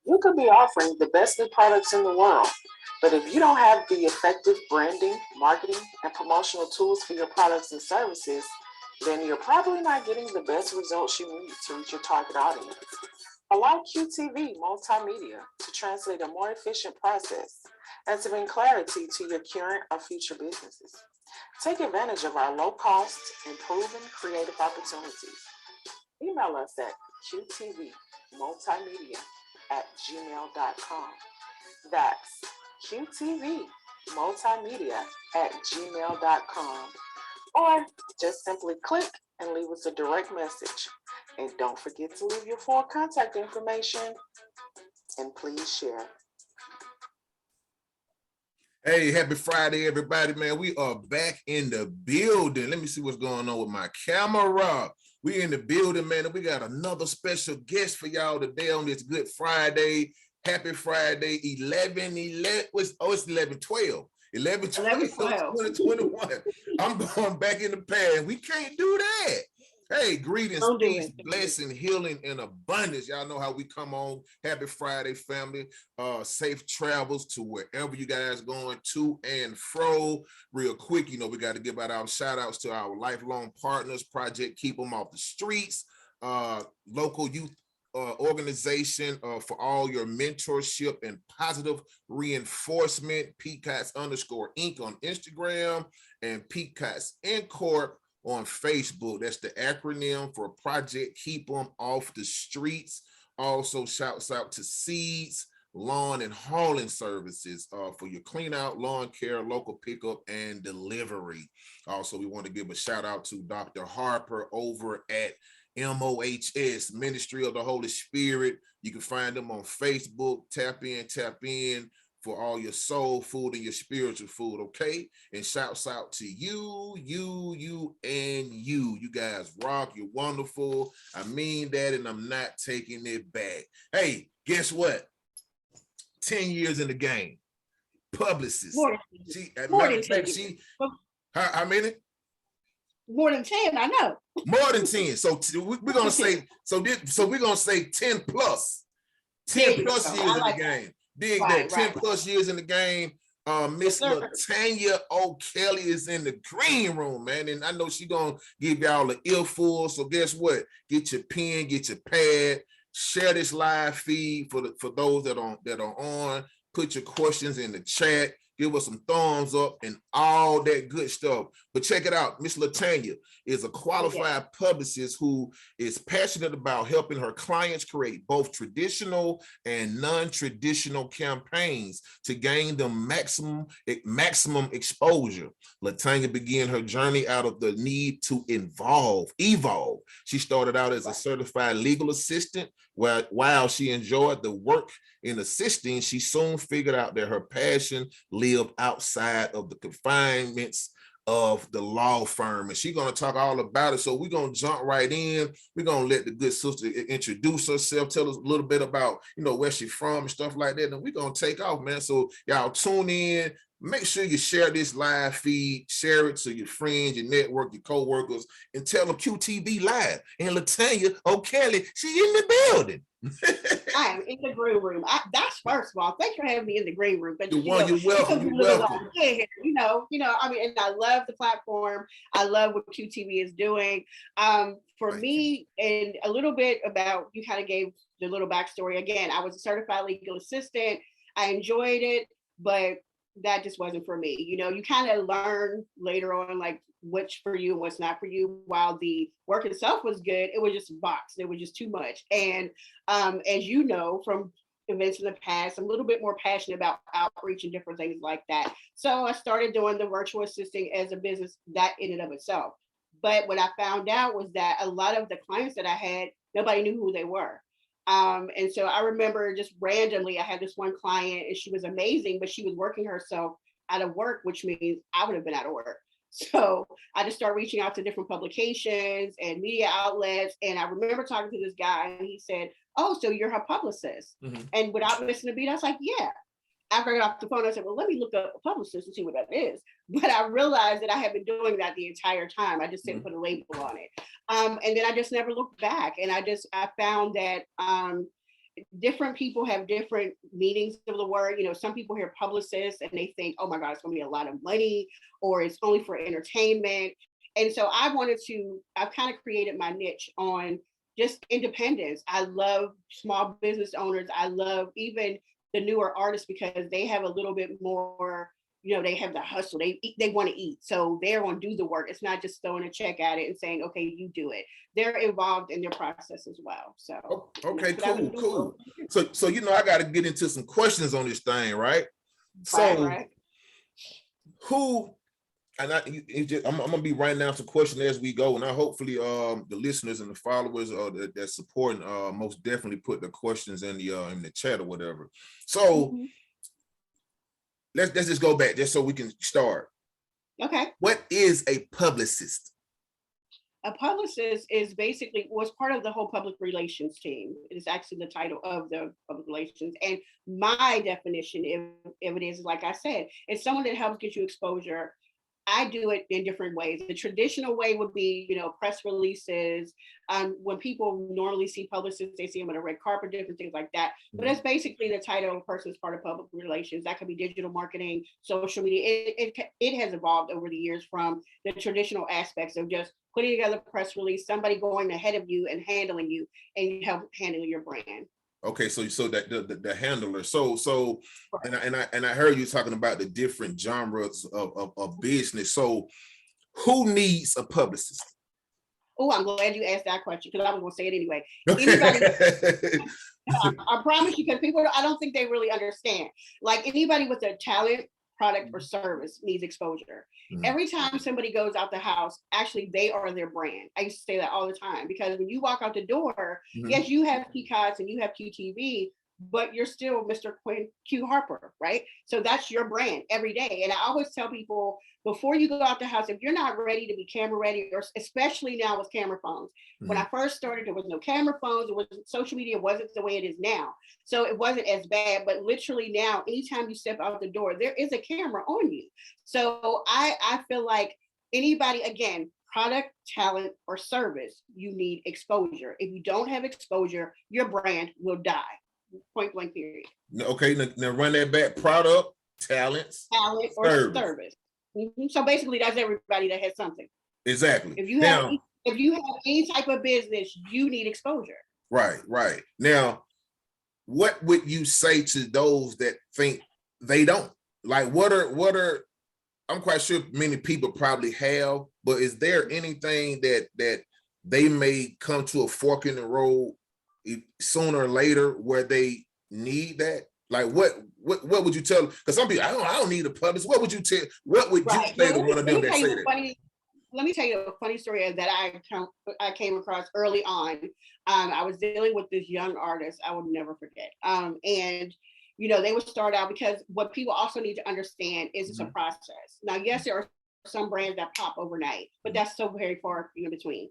You could be offering the best new products in the world, but if you don't have the effective branding, marketing, and promotional tools for your products and services, then you're probably not getting the best results you need to reach your target audience. Allow QTV Multimedia to translate a more efficient process and to bring clarity to your current or future businesses. Take advantage of our low cost and proven creative opportunities. Email us at qtvmultimedia@gmail.com. That's qtvmultimedia@gmail.com. Or just simply click and leave us a direct message. And don't forget to leave your full contact information and please share. Hey, happy Friday, everybody, man. We are back in the building. Let me see what's going on with my camera. We in the building, man, and we got another special guest for y'all today on this Good Friday. Happy Friday, 11/11. It's 11/12. 11/12/2021. I'm going back in the past. We can't do that. Hey, greetings, peace, blessing, healing, and abundance. Y'all know how we come on. Happy Friday, family. Safe travels to wherever you guys going to and fro. Real quick, we got to give out our shout outs to our lifelong partners, Project Keep Them Off the Streets, local youth organization for all your mentorship and positive reinforcement, Peacocks_Inc. on Instagram and Peacocks Incorp. on Facebook. That's the acronym for Project Keep Them Off the Streets. Also, shouts out to Seeds Lawn and Hauling Services for your clean out, lawn care, local pickup and delivery. Also, we want to give a shout out to Dr. Harper over at MOHS, Ministry of the Holy Spirit. You can find them on Facebook. Tap in for all your soul food and your spiritual food, okay? And shouts out to you, and you. You guys rock, you're wonderful. I mean that, and I'm not taking it back. Hey, guess what? 10 years in the game. Publicist. More than 10. How many? More than 10, I know. More than 10. So we're gonna say, so we're gonna say 10 plus. 10 plus years in the game. Dig that. 10 plus years in the game. Miss LaTanya O'Kelly is in the green room, man. And I know she's gonna give y'all an earful. So guess what? Get your pen, get your pad, share this live feed for those that are on. Put your questions in the chat. Give us some thumbs up and all that good stuff. But check it out. Miss LaTanya is a qualified publicist who is passionate about helping her clients create both traditional and non-traditional campaigns to gain the maximum exposure. LaTanya began her journey out of the need to evolve. She started out as a certified legal assistant. While she enjoyed the work in assisting, she soon figured out that her passion lived outside of the confinements of the law firm. And she's going to talk all about it. So we're going to jump right in. We're going to let the good sister introduce herself, tell us a little bit about, where she's from and stuff like that. And we're going to take off, man. So y'all tune in. Make sure you share this live feed, share it to your friends, your network, your co-workers, and tell them QTV live. And LaTanya O'Kelly, she in the building. I am in the green room. That's first of all. Thanks for having me in the green room. But you're welcome. You're welcome. And I love the platform. I love what QTV is doing. For me, and a little bit about, you kind of gave the little backstory. Again, I was a certified legal assistant. I enjoyed it, but that just wasn't for me. You kind of learn later on, like what's for you and what's not for you. While the work itself was good, it was just boxed. It was just too much. And as you know, from events in the past, I'm a little bit more passionate about outreach and different things like that. So I started doing the virtual assisting as a business that in and of itself. But what I found out was that a lot of the clients that I had, nobody knew who they were. And so I remember just randomly, I had this one client and she was amazing, but she was working herself out of work, which means I would have been out of work. So I just started reaching out to different publications and media outlets. And I remember talking to this guy and he said, "Oh, so you're her publicist." Mm-hmm. And without missing a beat, I was like, "Yeah." After I got off the phone, I said, "Well, let me look up a publicist and see what that is." But I realized that I had been doing that the entire time. I just didn't put a label on it. And then I just never looked back. And I found that different people have different meanings of the word. You know, some people hear publicist and they think, oh my God, it's going to be a lot of money, or it's only for entertainment. And so I've kind of created my niche on just independence. I love small business owners. I love even the newer artists because they have a little bit more, you know, they have the hustle. They want to eat. So they're going to do the work. It's not just throwing a check at it and saying, okay, you do it. They're involved in their process as well. So okay, cool. So you know, I got to get into some questions on this thing, right? Right. Who, and I'm gonna be writing down some questions as we go, and I hopefully the listeners and the followers that supporting most definitely put the questions in the chat or whatever. So let's just go back just so we can start. Okay. What is a publicist? A publicist is basically was part of the whole public relations team. It is actually the title of the public relations. And my definition, if it is, like I said, it's someone that helps get you exposure. I do it in different ways. The traditional way would be, you know, press releases. When people normally see publicists, they see them on a red carpet, different things like that. But that's basically the title of a person as part of public relations. That could be digital marketing, social media. It has evolved over the years from the traditional aspects of just putting together a press release, somebody going ahead of you and handling you and help handle your brand. Okay, so that the handler. So and I heard you talking about the different genres of business. So who needs a publicist? Oh, I'm glad you asked that question because I was going to say it anyway. Anybody, I promise you, because people, I don't think they really understand. Like anybody with a talent, product, or service needs exposure. Every time somebody goes out the house, actually, they are their brand. I used to say that all the time because when you walk out the door, yes, you have Peacocks and you have QTV, but you're still Mr. Q Harper, right? So that's your brand every day. And I always tell people before you go out the house, if you're not ready to be camera ready, or especially now with camera phones. When I first started, there was no camera phones. Social media wasn't the way it is now. So it wasn't as bad, but literally now, anytime you step out the door, there is a camera on you. So I feel like anybody, again, product, talent, or service, you need exposure. If you don't have exposure, your brand will die. Point blank period. Okay, now run that back. Product, talent, or service. So basically, that's everybody that has something. Exactly. If you have any type of business, you need exposure. Right. Now, what would you say to those that think they don't? Like, what are? I'm quite sure many people probably have, but is there anything that they may come to a fork in the road sooner or later where they need that? Like what would you tell them? Because some people, I don't need a publicist. What would you tell? What would you say to one of them that say that? Let me tell you a funny story that I came across early on. I was dealing with this young artist I will never forget. And you know, they would start out, because what people also need to understand is it's a process. Now, yes, there are some brands that pop overnight, but that's so very far in between.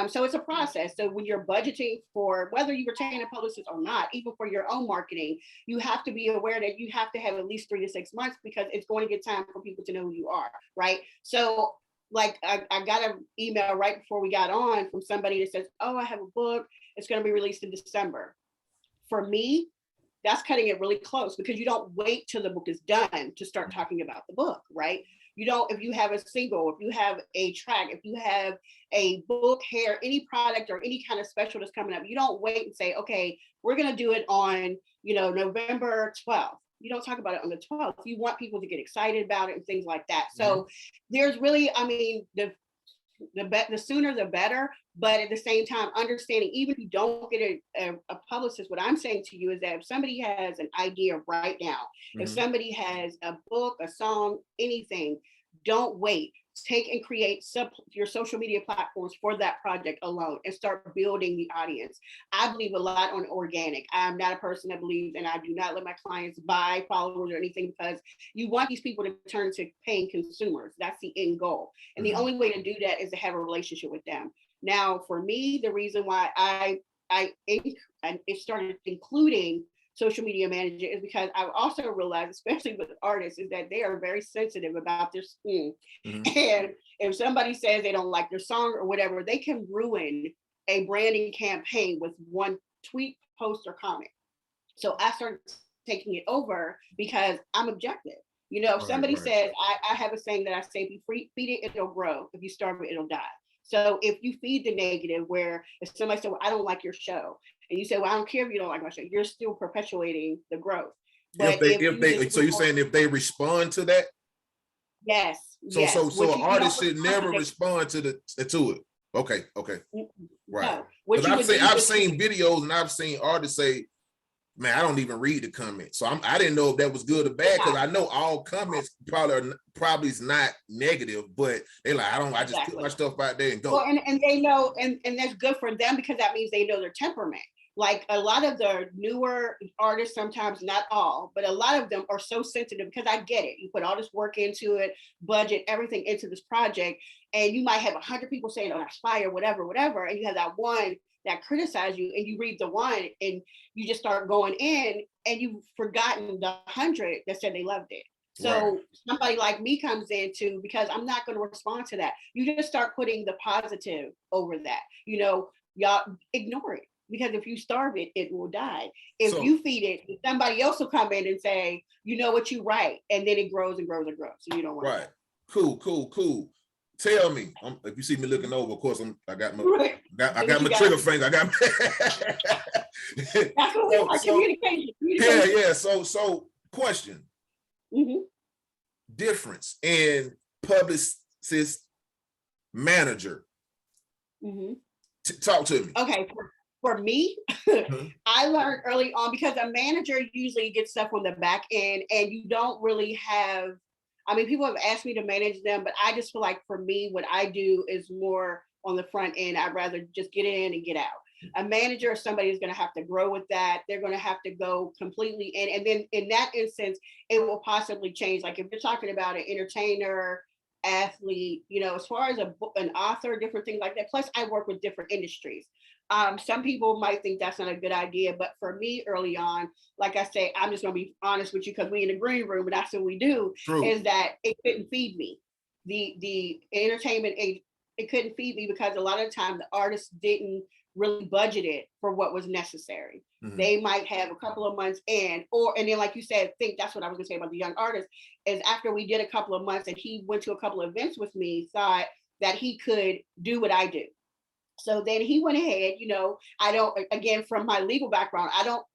So it's a process. So when you're budgeting for whether you retain a publicist or not, even for your own marketing, you have to be aware that you have to have at least 3 to 6 months, because it's going to get time for people to know who you are, right? So like I got an email right before we got on from somebody that says, oh, I have a book. It's going to be released in December. For me, that's cutting it really close, because you don't wait till the book is done to start talking about the book, right? You don't, if you have a single, if you have a track, if you have a book, hair, any product or any kind of special that's coming up, you don't wait and say, okay, we're going to do it on, November 12th. You don't talk about it on the 12th. You want people to get excited about it and things like that. So there's really, the sooner the better, but at the same time, understanding, even if you don't get a publicist, what I'm saying to you is that if somebody has an idea right now, if somebody has a book, a song, anything, don't wait. Take and create your social media platforms for that project alone and start building the audience. I believe a lot on organic. I'm not a person that believes, and I do not let my clients buy followers or anything, because you want these people to turn to paying consumers. That's the end goal. And the only way to do that is to have a relationship with them. Now, for me, the reason why I started including social media manager is because I've also realized, especially with artists, is that they are very sensitive about their skin. And if somebody says they don't like their song or whatever, they can ruin a branding campaign with one tweet, post, or comment. So I started taking it over because I'm objective. You know, if somebody says, I have a saying that I say, if you feed it, it'll grow. If you starve it, it'll die. So if you feed the negative, where if somebody said, well, I don't like your show, and you say, well, I don't care if you don't like my show, you're still perpetuating the growth. But so you're saying if they respond to that? Yes. So an artist should never respond to it. Okay. Right. Because I've seen videos and I've seen artists say, man, I don't even read the comments. So I didn't know if that was good or bad, because I know all comments probably is not negative, but they like, I just put my stuff out there and go. Well, and they know, and that's good for them, because that means they know their temperament. Like a lot of the newer artists, sometimes, not all, but a lot of them are so sensitive, because I get it. You put all this work into it, budget, everything into this project, and you might have 100 people saying, oh, that's fire, whatever, and you have that one that criticize you, and you read the one and you just start going in, and you've forgotten the 100 that said they loved it. So somebody like me comes in too, because I'm not going to respond to that. You just start putting the positive over that. You know, y'all ignore it, because if you starve it, it will die. If you feed it, somebody else will come in and say, you know what, you right, and then it grows and grows and grows. So you don't want that. Cool. Tell me, if you see me looking over, of course, I got my trigger finger. I got. That's what we are, communication. Yeah. So, question. Difference in publicist manager. Talk to me. Okay, for me, I learned early on, because a manager usually gets stuff on the back end, and you don't really have. I mean, people have asked me to manage them, but I just feel like for me, what I do is more on the front end. I'd rather just get in and get out. A manager is somebody who's going to have to grow with that. They're going to have to go completely in. And then in that instance, it will possibly change. Like if you're talking about an entertainer, athlete, you know, as far as an author, different things like that. Plus, I work with different industries. Some people might think that's not a good idea, but for me early on, like I say, I'm just going to be honest with you, because we in the green room, and that's what we do. Is that it couldn't feed me. The entertainment, it couldn't feed me, because a lot of the time the artists didn't really budget it for what was necessary. They might have a couple of months in, and then like you said, that's what I was going to say about the young artist, is after we did a couple of months and he went to a couple of events with me, thought that he could do what I do. So then he went ahead, you know, I don't, again, from my legal background,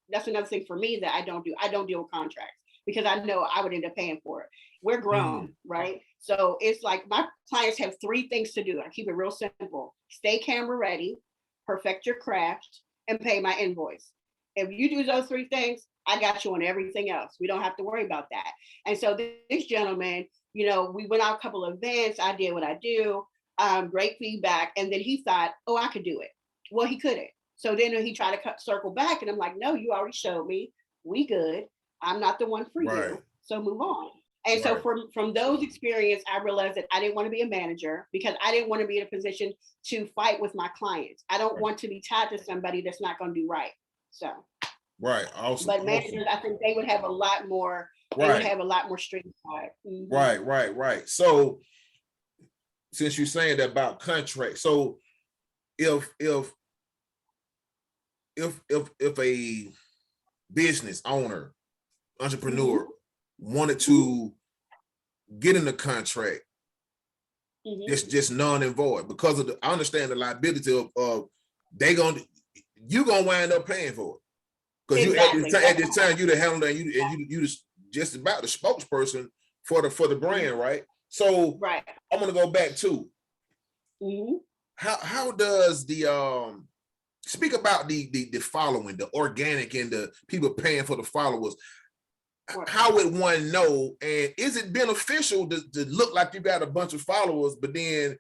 that's another thing for me that I don't deal with contracts, because I know I would end up paying for it. We're grown, right? So it's like my clients have 3 things to do. I keep it real simple: stay camera ready, perfect your craft, and pay my invoice. If you do those 3 things, I got you on everything else. We don't have to worry about that. And so this gentleman, you know, we went out a couple of events. I did what I do. Great feedback. And then he thought, oh, I could do it. Well, he couldn't. So then he tried to circle back, and I'm like, no, you already showed me. We good. I'm not the one for you. So move on. And so from those experiences, I realized that I didn't want to be a manager, because I didn't want to be in a position to fight with my clients. I don't want to be tied to somebody that's not going to do right. So. Awesome. But managers, I think they would have a lot more. They would have a lot more strength. Right. So, since you're saying that about contract, so if a business owner, entrepreneur wanted to get in the contract, it's just none and void, because of I understand the liability of you're gonna wind up paying for it, because you at this time you the handler, and you just about the spokesperson for the brand, right? So I'm gonna go back to how does the speak about the following, the organic, and the people paying for the followers. How would one know, and is it beneficial to look like you got a bunch of followers, but then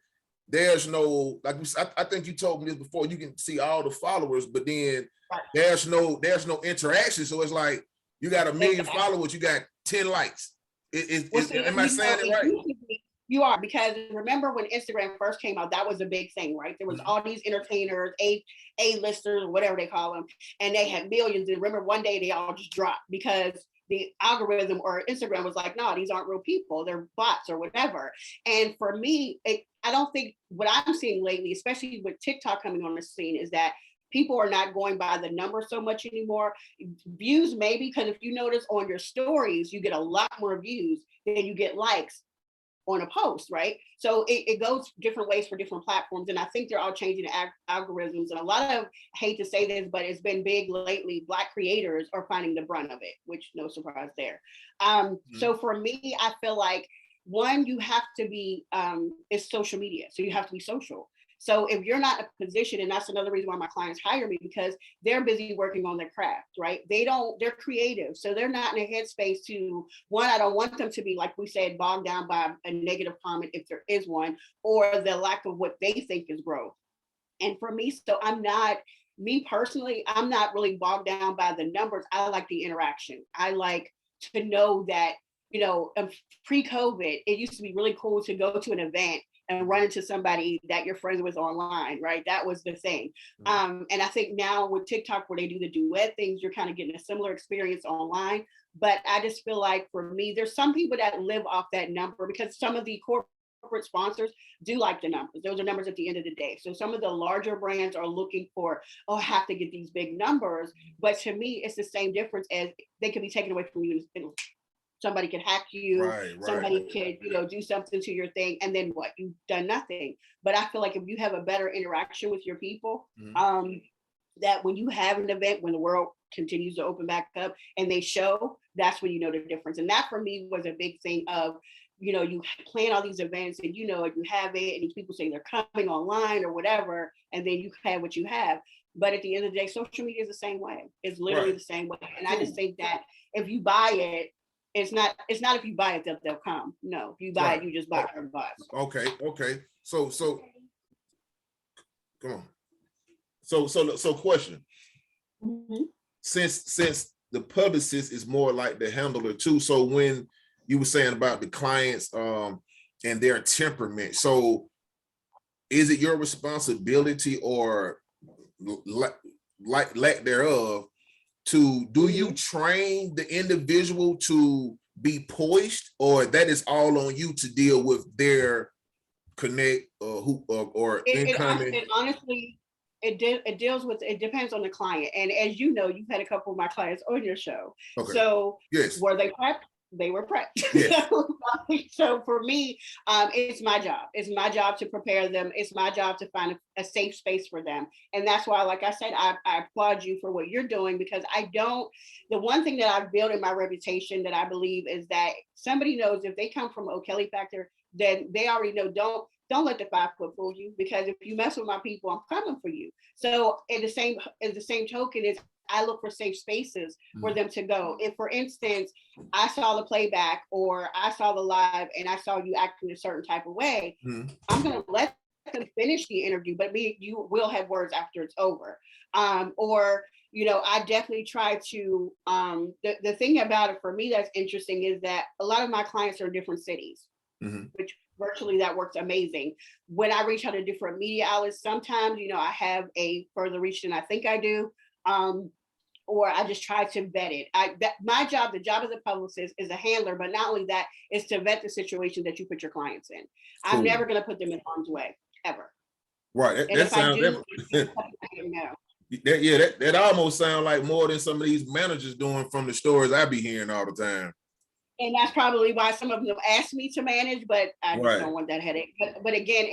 there's no, like I think you told me this before, you can see all the followers, but then there's no interaction. So it's like you got 1 million followers, you got 10 likes. Am I saying it right? You are, because remember when Instagram first came out, that was a big thing, right? There was all these entertainers, A-listers, whatever they call them, and they had millions. And remember, one day they all just dropped, because the algorithm or Instagram was like, no, these aren't real people, they're bots or whatever. And for me, I don't think what I'm seeing lately, especially with TikTok coming on the scene, is that people are not going by the number so much anymore. Views maybe, because if you notice on your stories, you get a lot more views than you get likes on a post, right? So it goes different ways for different platforms. And I think they're all changing the algorithms. And a lot of, I hate to say this, but it's been big lately, Black creators are finding the brunt of it, which no surprise there. So for me, I feel like, one, you have to be, it's social media. So you have to be social. So if you're not in a position, and that's another reason why my clients hire me, because they're busy working on their craft, right? They're creative. So they're not in a headspace to, one, I don't want them to be, like we said, bogged down by a negative comment, if there is one, or the lack of what they think is growth. And for me, so me personally, I'm not really bogged down by the numbers. I like the interaction. I like to know that, pre-COVID, it used to be really cool to go to an event and run into somebody that you're friends with online, right? That was the thing. And I think now with TikTok, where they do the duet things, you're kind of getting a similar experience online. But I just feel like, for me, there's some people that live off that number, because some of the corporate sponsors do like the numbers. Those are numbers at the end of the day. So some of the larger brands are looking for, I have to get these big numbers. But to me, it's the same difference as they can be taken away from you. Somebody could hack you, somebody could, do something to your thing, and then what? You've done nothing. But I feel like if you have a better interaction with your people, that when you have an event, when the world continues to open back up and they show, that's when you know the difference. And that for me was a big thing of, you plan all these events and you have it, and these people say they're coming online or whatever, and then you have what you have. But at the end of the day, social media is the same way. It's literally the same way. And I just think that if you buy it, it's not if you buy it that they'll come. No, if you buy it, you just buy it from us. Okay. So come on. So question. Since the publicist is more like the handler too. So when you were saying about the clients and their temperament, so is it your responsibility or lack thereof to do you train the individual to be poised, or that is all on you to deal with their connect or incoming? It honestly, it deals with, it depends on the client. And as you know, you've had a couple of my clients on your show. Okay. So were they prepped? They were prepped. Yes. So for me, it's my job. It's my job to prepare them. It's my job to find a safe space for them. And that's why, like I said, I applaud you for what you're doing, because the one thing that I've built in my reputation that I believe is that somebody knows if they come from O'Kelly Factor, then they already know, don't let the 5 foot fool you, because if you mess with my people, I'm coming for you. So in the same token is, I look for safe spaces for them to go. If, for instance, I saw the playback or I saw the live and I saw you acting a certain type of way, I'm going to let them finish the interview, but you will have words after it's over. Or, I definitely try to, the thing about it for me that's interesting is that a lot of my clients are in different cities, which virtually that works amazing. When I reach out to different media outlets, sometimes, I have a further reach than I think I do. Or I just try to vet it. My job, the job as a publicist, is a handler, but not only that, is to vet the situation that you put your clients in. Cool. I'm never going to put them in harm's way, ever. Right. That almost sounds like more than some of these managers doing from the stories I be hearing all the time. And that's probably why some of them ask me to manage, but I just don't want that headache. But again,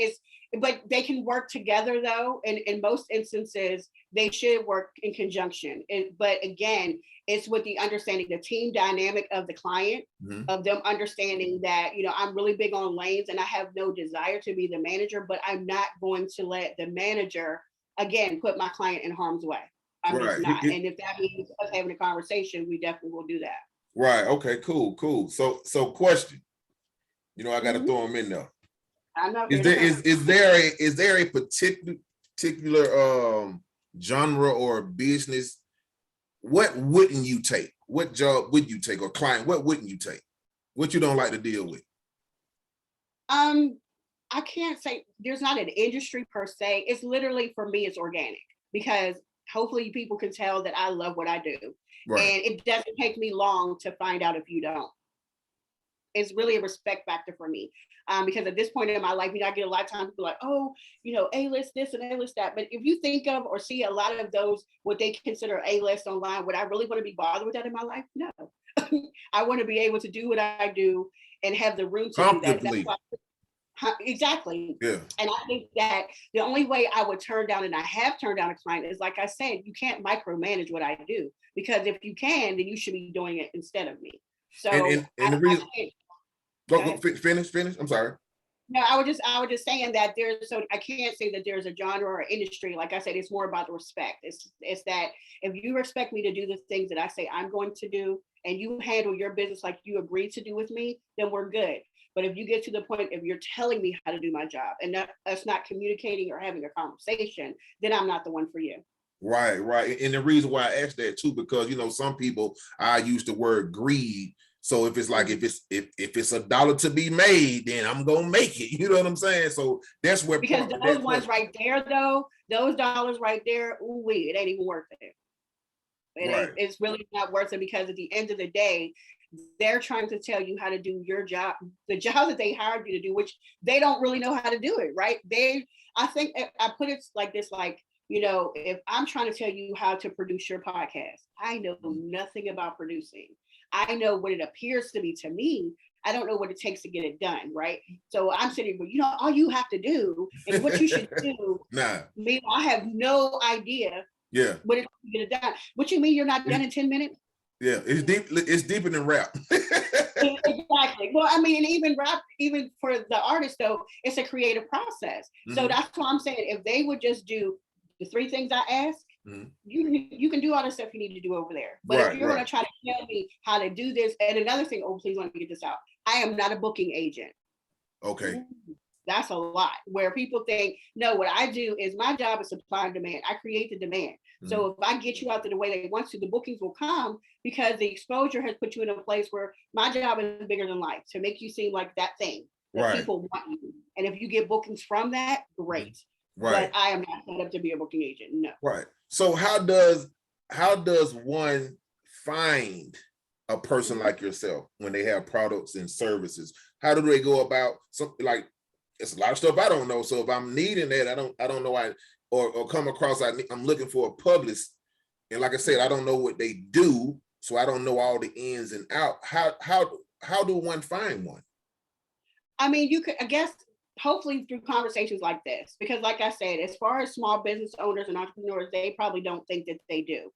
but they can work together though. And in most instances, they should work in conjunction. But again, it's with the understanding, the team dynamic of the client, of them understanding that, I'm really big on lanes and I have no desire to be the manager, but I'm not going to let the manager, again, put my client in harm's way. I'm just not. And if that means us having a conversation, we definitely will do that. Right. Okay, cool. So question, I got to throw them in there. I know. Is there a particular genre or business? What wouldn't you take? What job would you take, or client? What wouldn't you take? What you don't like to deal with? I can't say there's not an industry per se. It's literally, for me, it's organic, because hopefully people can tell that I love what I do. Right. And it doesn't take me long to find out if you don't. it's really a respect factor for me. Because at this point in my life, I get a lot of times people like, oh, A-list this and A-list that. But if you think of or see a lot of those, what they consider A-list online, would I really want to be bothered with that in my life? No. I want to be able to do what I do and have the room to do that. That's why, exactly. Yeah. And I think that the only way I would turn down, and I have turned down a client, is like I said, you can't micromanage what I do, because if you can, then you should be doing it instead of me. So and the reason, go finish. I'm sorry. No, I was just saying that I can't say that there's a genre or industry. Like I said, it's more about the respect. It's that if you respect me to do the things that I say I'm going to do, and you handle your business like you agreed to do with me, then we're good. But if you get to the point of you're telling me how to do my job and us not communicating or having a conversation, then I'm not the one for you. Right. And the reason why I asked that too, because some people, I use the word greed. So if it's like, if it's $1 to be made, then I'm gonna make it. You know what I'm saying? So that's where, because those ones right there, though, those dollars right there, it ain't even worth it. It's really not worth it, because at the end of the day, they're trying to tell you how to do your job, the job that they hired you to do, which they don't really know how to do it, right? I think I put it like this, like, if I'm trying to tell you how to produce your podcast, I know nothing about producing. I know what it appears to be to me. I don't know what it takes to get it done, right? So I'm sitting, all you have to do is what you should do. I have no idea. Yeah. What it takes to get it done. What you mean you're not done in 10 minutes? Yeah, it's deep. It's deeper than rap. Exactly. Well, I mean, and even rap, even for the artist, though, it's a creative process. So that's why I'm saying, if they would just do the 3 things I ask, you can do all the stuff you need to do over there. But if you're going to try to tell me how to do this, and another thing, please let me get this out. I am not a booking agent. Okay. That's a lot, where people think, no, what I do is my job is supply and demand. I create the demand. So if I get you out there the way they want to, the bookings will come, because the exposure has put you in a place where my job is bigger than life, to make you seem like that thing that people want you. And if you get bookings from that, great. But I am not set up to be a booking agent. No. Right. So how does one find a person like yourself when they have products and services? How do they go about something? Like, it's a lot of stuff I don't know. So if I'm needing that, I don't know. Or come across, I'm looking for a publicist, and like I said, I don't know what they do, so I don't know all the ins and outs. How do one find one? I mean, you could, I guess, hopefully through conversations like this, because like I said, as far as small business owners and entrepreneurs, they probably don't think that they do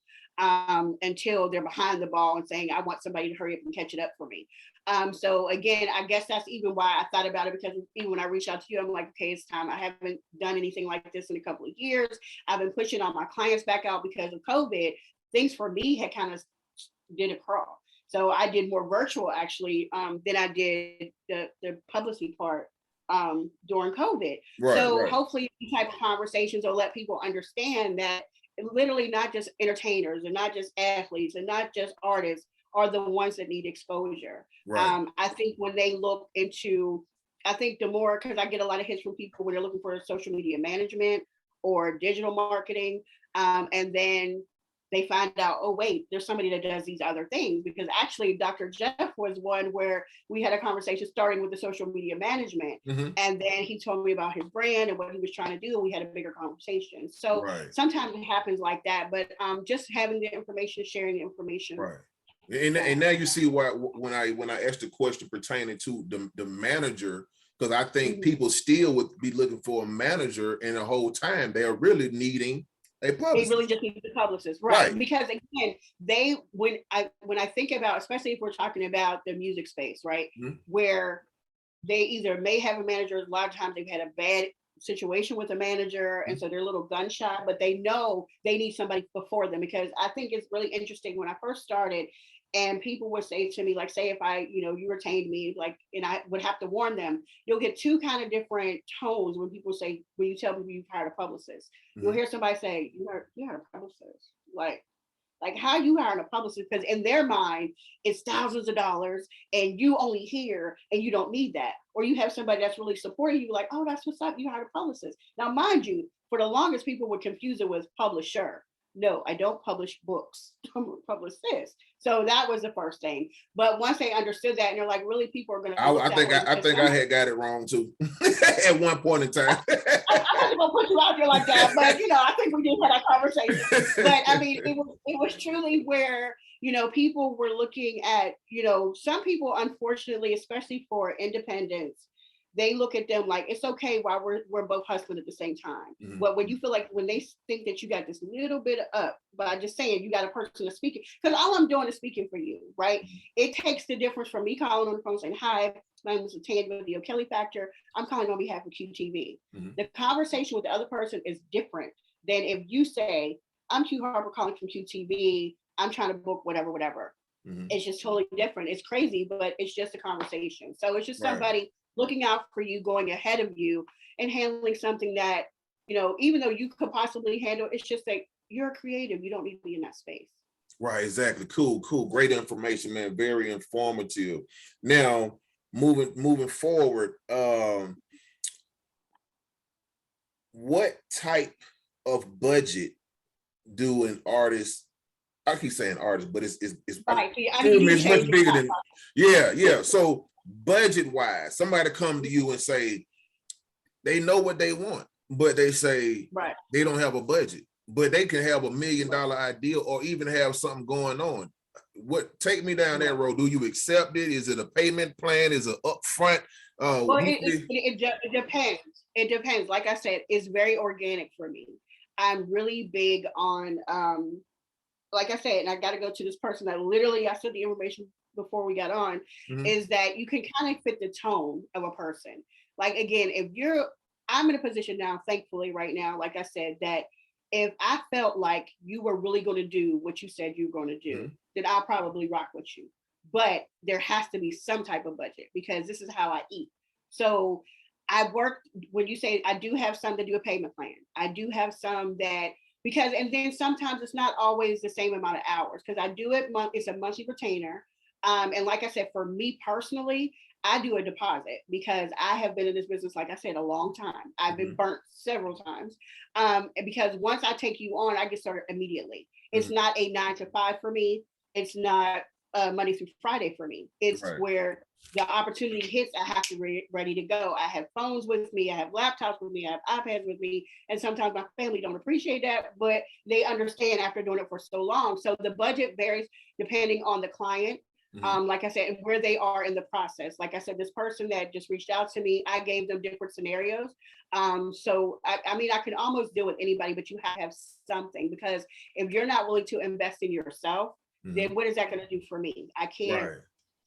until they're behind the ball and saying, I want somebody to hurry up and catch it up for me. So again, I guess that's even why I thought about it, because even when I reached out to you, I'm like, okay, it's time. I haven't done anything like this in a couple of years. I've been pushing all my clients back out because of COVID. Things for me had kind of did a crawl. So I did more virtual actually than I did the publicity part during COVID. Hopefully these type of conversations will let people understand that literally not just entertainers and not just athletes and not just artists are the ones that need exposure. I think when they look into, I think the more, because I get a lot of hits from people when they're looking for social media management or digital marketing, and then they find out, oh, wait, there's somebody that does these other things. Because actually, Dr. Jeff was one where we had a conversation starting with the social media management. And then he told me about his brand and what he was trying to do. And we had a bigger conversation. So sometimes it happens like that. But just having the information, sharing the information. And now you see why when I asked the question pertaining to the manager, because I think people still would be looking for a manager, and the whole time they're really needing a publicist. They really just need the publicist, right? Because again, when I think about, especially if we're talking about the music space, right, where they either may have a manager, a lot of times they've had a bad situation with a manager, and so they're a little gun shy, but they know they need somebody before them. Because I think it's really interesting when I first started, and people would say to me, like, say if I, you retained me, like, and I would have to warn them, you'll get 2 kind of different tones when people say, when you tell people you've hired a publicist. You'll hear somebody say, you hired a publicist. Like how you hiring a publicist? Because in their mind, it's thousands of dollars and you only hear and you don't need that. Or you have somebody that's really supporting you, like, oh, that's what's up, you hired a publicist. Now, mind you, for the longest, people would confuse it with publisher. No, I don't publish books. I'm a publicist. So that was the first thing. But once they understood that, and they're like, really, people are going to. I think I had got it wrong too at one point in time. I wasn't gonna put you out there like that, but I think we did have that conversation. But I mean, it was truly where people were looking at some people, unfortunately, especially for independents, they look at them like it's okay while we're both hustling at the same time. Mhm. But when you feel like when they think that you got this little bit up by just saying you got a person to speak, because all I'm doing is speaking for you, right? It takes the difference from me calling on the phone saying, hi, my name is LaTanya O'kelly Factor. I'm calling on behalf of QTV. Mhm. The conversation with the other person is different than if you say, I'm Q Harper calling from QTV. I'm trying to book whatever. Mhm. It's just totally different. It's crazy, but it's just a conversation. So it's just Right. somebody looking out for you, going ahead of you, and handling something that, even though you could possibly handle, it's just like you're a creative. You don't need to be in that space. Right, exactly. Cool. Great information, man. Very informative. Now, moving forward, what type of budget do an artist? I keep saying artist, but it's Right. it's much bigger than yeah. So budget wise, somebody come to you and say they know what they want, but they say right. they don't have a budget, but they can have $1 million idea or even have something going on. What take me down that road? Do you accept it? Is it a payment plan? Is it upfront? Well, it depends. It depends. Like I said, it's very organic for me. I'm really big on like I said, and I got to go to this person that literally I said the information before we got on, is that you can kind of fit the tone of a person. Like, again, I'm in a position now, thankfully, right now, like I said, that if I felt like you were really going to do what you said you were going to do, then I'll probably rock with you. But there has to be some type of budget because this is how I eat. So I work, when you say I do have some that do a payment plan, I do have some that, and then sometimes it's not always the same amount of hours because I do it, it's a monthly retainer. And like I said, for me personally, I do a deposit because I have been in this business, like I said, a long time. I've been burnt several times. Because once I take you on, I get started immediately. It's not a 9 to 5 for me. It's not Monday through Friday for me. It's where the opportunity hits, I have to be ready to go. I have phones with me, I have laptops with me, I have iPads with me, and sometimes my family don't appreciate that, but they understand after doing it for so long. So the budget varies depending on the client. Like I said, and where they are in the process. Like I said, this person that just reached out to me, I gave them different scenarios. So I mean, I can almost deal with anybody, but you have something, because if you're not willing to invest in yourself, then what is that going to do for me? I can't. Right.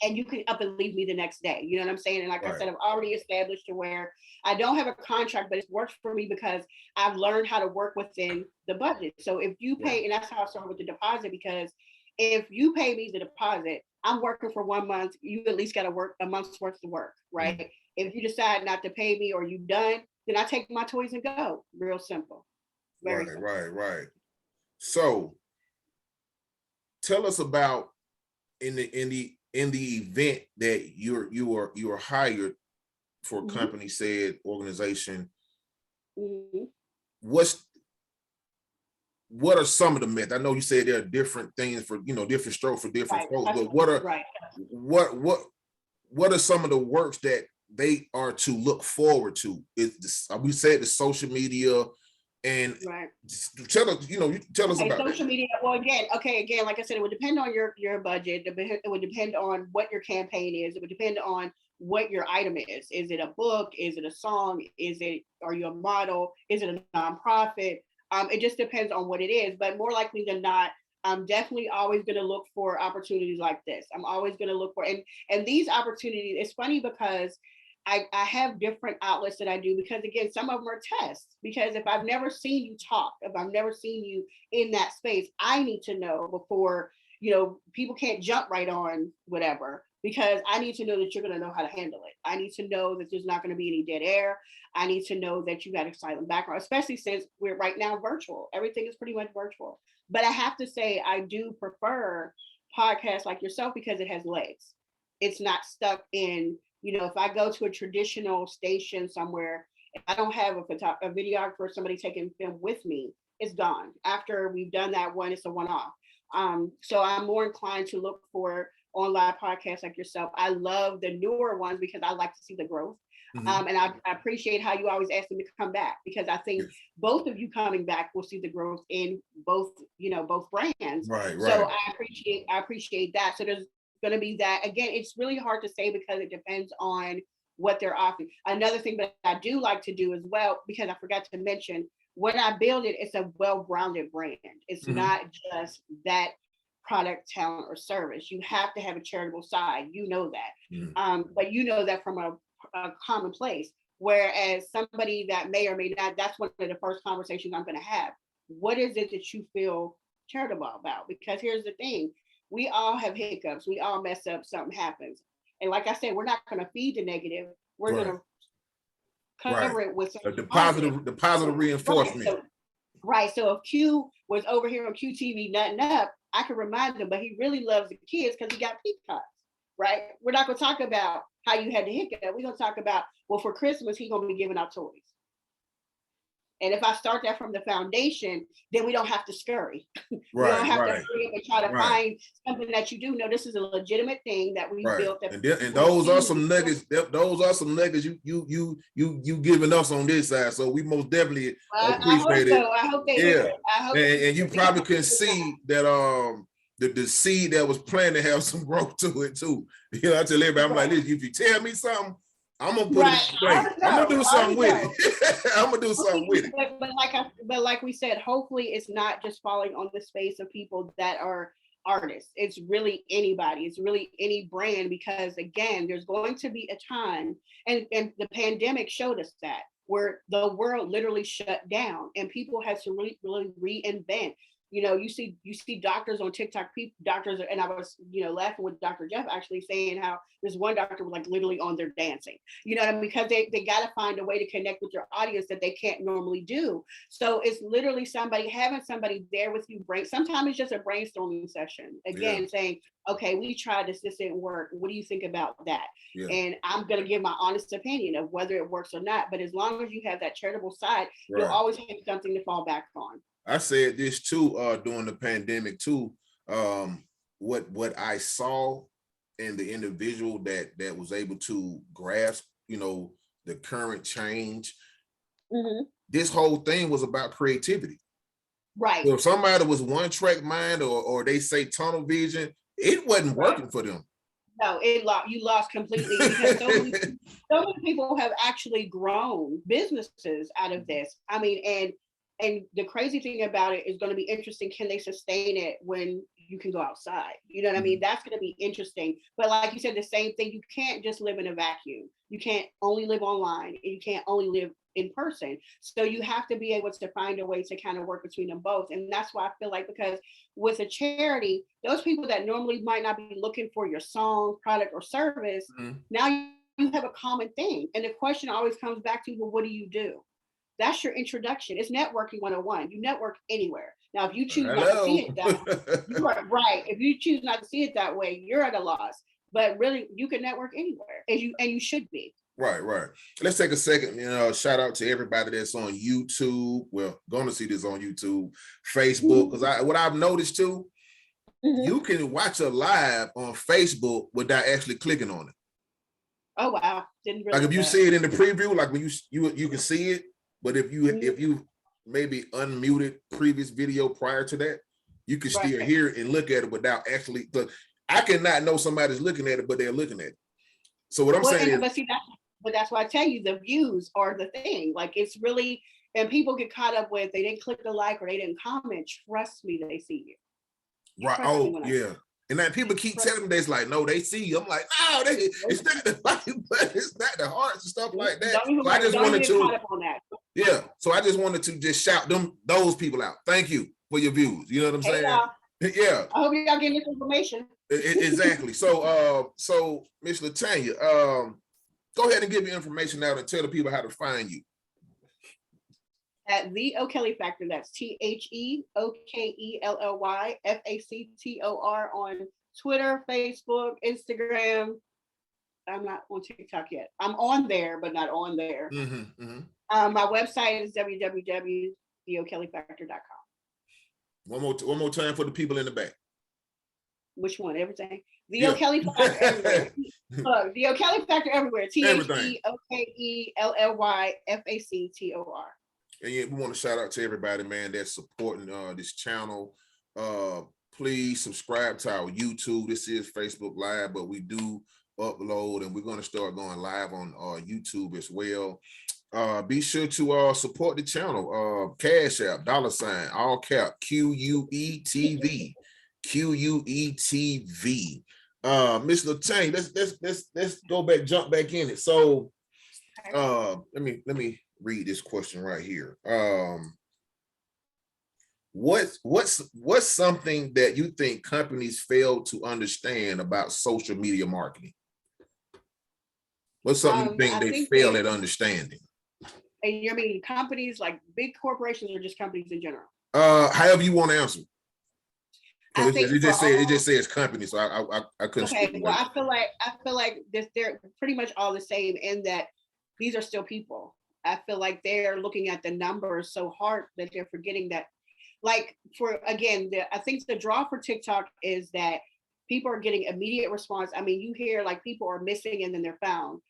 And you can up and leave me the next day. You know what I'm saying? And like I said, I've already established to where I don't have a contract, but it's worked for me because I've learned how to work within the budget. So if you pay, and that's how I started with the deposit, because if you pay me the deposit, I'm working for 1 month, you at least got to work a month's worth of work, right? If you decide not to pay me or you done, then I take my toys and go. Real simple. Very simple. Right. So tell us about in the event that you are hired for a company, said organization, what are some of the myths? I know you said there are different things for different strokes for different folks, but what are some of the works that they are to look forward to? We said the social media, and tell us about social media. Well, again, like I said, it would depend on your budget. It would depend on what your campaign is. It would depend on what your item is. Is it a book? Is it a song? Are you a model? Is it a nonprofit? It just depends on what it is, but more likely than not, I'm definitely always going to look for opportunities like this. I'm always going to look for, and these opportunities, it's funny because I have different outlets that I do, because again, some of them are tests, because if I've never seen you talk, if I've never seen you in that space, I need to know before, people can't jump right on whatever, because I need to know that you're going to know how to handle it. I need to know that there's not going to be any dead air. I need to know that you got a silent background, especially since we're right now virtual. Everything is pretty much virtual. But I have to say, I do prefer podcasts like yourself because it has legs. It's not stuck in, if I go to a traditional station somewhere, if I don't have a videographer, somebody taking film with me, it's gone. After we've done that one, it's a one-off. So I'm more inclined to look for online podcasts like yourself. I love the newer ones because I like to see the growth. And I appreciate how you always ask them to come back, because I think both of you coming back will see the growth in both, both brands. Right. So I appreciate that. So there's going to be that. Again, it's really hard to say because it depends on what they're offering. Another thing that I do like to do as well, because I forgot to mention, when I build it, it's a well-rounded brand. It's not just that product, talent, or service. You have to have a charitable side. You know that. But you know that from a common place. Whereas somebody that may or may not, that's one of the first conversations I'm going to have. What is it that you feel charitable about? Because here's the thing. We all have hiccups. We all mess up. Something happens. And like I said, we're not going to feed the negative. We're going to cover it with the positive reinforcement. So if Q was over here on QTV nutting up, I could remind him, but he really loves the kids because he got peacocks, right? We're not going to talk about how you had the hiccup. We're going to talk about, well, for Christmas, he's going to be giving out toys. And if I start that from the foundation, then we don't have to scurry. We don't have to hurry up and try to find something that you do. No, this is a legitimate thing that we built. That and those are some nuggets. Those are some nuggets you giving us on this side. So we most definitely appreciate it. I hope they hear it. And you probably can see that the seed that was planted have some growth to it too. I tell everybody, I'm like, listen, if you tell me something, I'm gonna put it straight. I'm gonna do something with it. I'm gonna do something with it. But like we said, hopefully it's not just falling on the space of people that are artists. It's really anybody. It's really any brand, because again, there's going to be a time, and the pandemic showed us that, where the world literally shut down and people had to really reinvent. You see doctors on TikTok, doctors, and I was, laughing with Dr. Jeff actually saying how this one doctor was like literally on there dancing, because they got to find a way to connect with your audience that they can't normally do. So it's literally having somebody there with you. Sometimes it's just a brainstorming session. Again, saying, okay, we tried this didn't work. What do you think about that? And I'm going to give my honest opinion of whether it works or not. But as long as you have that charitable side, you'll always have something to fall back on. I said this too during the pandemic too. What I saw in the individual that was able to grasp, the current change. This whole thing was about creativity. Right. So if somebody was one track mind or they say tunnel vision, it wasn't working for them. No, you lost completely, because so many people have actually grown businesses out of this. I mean, and the crazy thing about it is going to be interesting. Can they sustain it when you can go outside? You know what I mean? That's going to be interesting. But like you said, the same thing, you can't just live in a vacuum. You can't only live online, and you can't only live in person. So you have to be able to find a way to kind of work between them both. And that's why I feel like, because with a charity, those people that normally might not be looking for your song, product, or service, now you have a common thing. And the question always comes back to, well, what do you do? That's your introduction. It's networking 101. You network anywhere. Now, if you choose not to see it that way, you are right. If you choose not to see it that way, you're at a loss. But really, you can network anywhere, and you should be. Right. Let's take a second. Shout out to everybody that's on YouTube. Well, going to see this on YouTube, Facebook, because what I've noticed too, you can watch a live on Facebook without actually clicking on it. Oh wow! Didn't really like if you see it in the preview, like when you can see it. But if you maybe unmuted previous video prior to that, you can still hear it and look at it without actually. I cannot know somebody's looking at it, but they're looking at it. So what I'm saying is, but that's why I tell you, the views are the thing. Like, it's really, and people get caught up with, they didn't click the like or they didn't comment. Trust me, they see you. Right? Oh yeah. And then people keep telling me, they's like, no, they see you. I'm like, no, it's not the like, but it's not the hearts and stuff like that. So I just wanted to, so I just wanted to just shout those people out. Thank you for your views. You know what I'm saying? Yeah. I hope y'all getting this information. Exactly. So Miss LaTanya, go ahead and give your information out and tell the people how to find you. At The O'Kelly Factor, that's TheOkelly FACTOR on Twitter, Facebook, Instagram. I'm not on TikTok yet. I'm on there, but not on there. My website is www theokellyfactor.com. One more time for the people in the back. Which one? Everything. The Yeah. O'Kelly Factor everywhere. Look, the O'Kelly Factor everywhere. TheOKellyFactor. And yeah, we want to shout out to everybody, man, that's supporting this channel. Please subscribe to our YouTube. This is Facebook Live, but we do upload, and we're going to start going live on YouTube as well. Be sure to support the channel. Cash App, $, all cap, QUETV. QUETV. Miss LaTanya, let's go back, jump back in it. So let me read this question right here. What's something that you think companies fail to understand about social media marketing? What's something you think they fail at understanding? And you mean companies like big corporations or just companies in general? However you want to answer. It just says company, so I couldn't. Okay, well, I feel like they're pretty much all the same in that these are still people. I feel like they're looking at the numbers so hard that they're forgetting that, like, I think the draw for TikTok is that people are getting immediate response. I mean, you hear like people are missing and then they're found.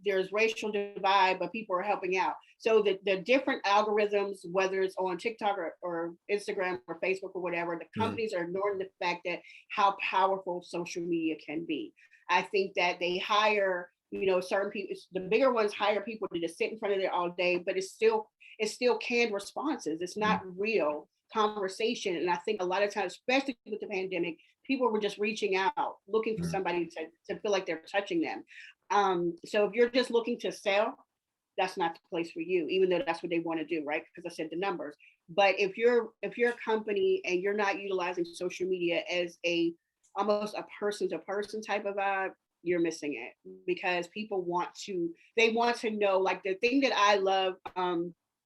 There's racial divide, but people are helping out. So the different algorithms, whether it's on TikTok or Instagram or Facebook or whatever, the companies are ignoring the fact that how powerful social media can be. I think that they hire, certain people, the bigger ones hire people to just sit in front of there all day, but it's still canned responses. It's not real conversation. And I think a lot of times, especially with the pandemic, people were just reaching out, looking for somebody to feel like they're touching them. So if you're just looking to sell, that's not the place for you, even though that's what they want to do, right? Because I said the numbers. But if you're a company and you're not utilizing social media as almost a person to person type of vibe, you're missing it, because people want to know, like, the thing that I love,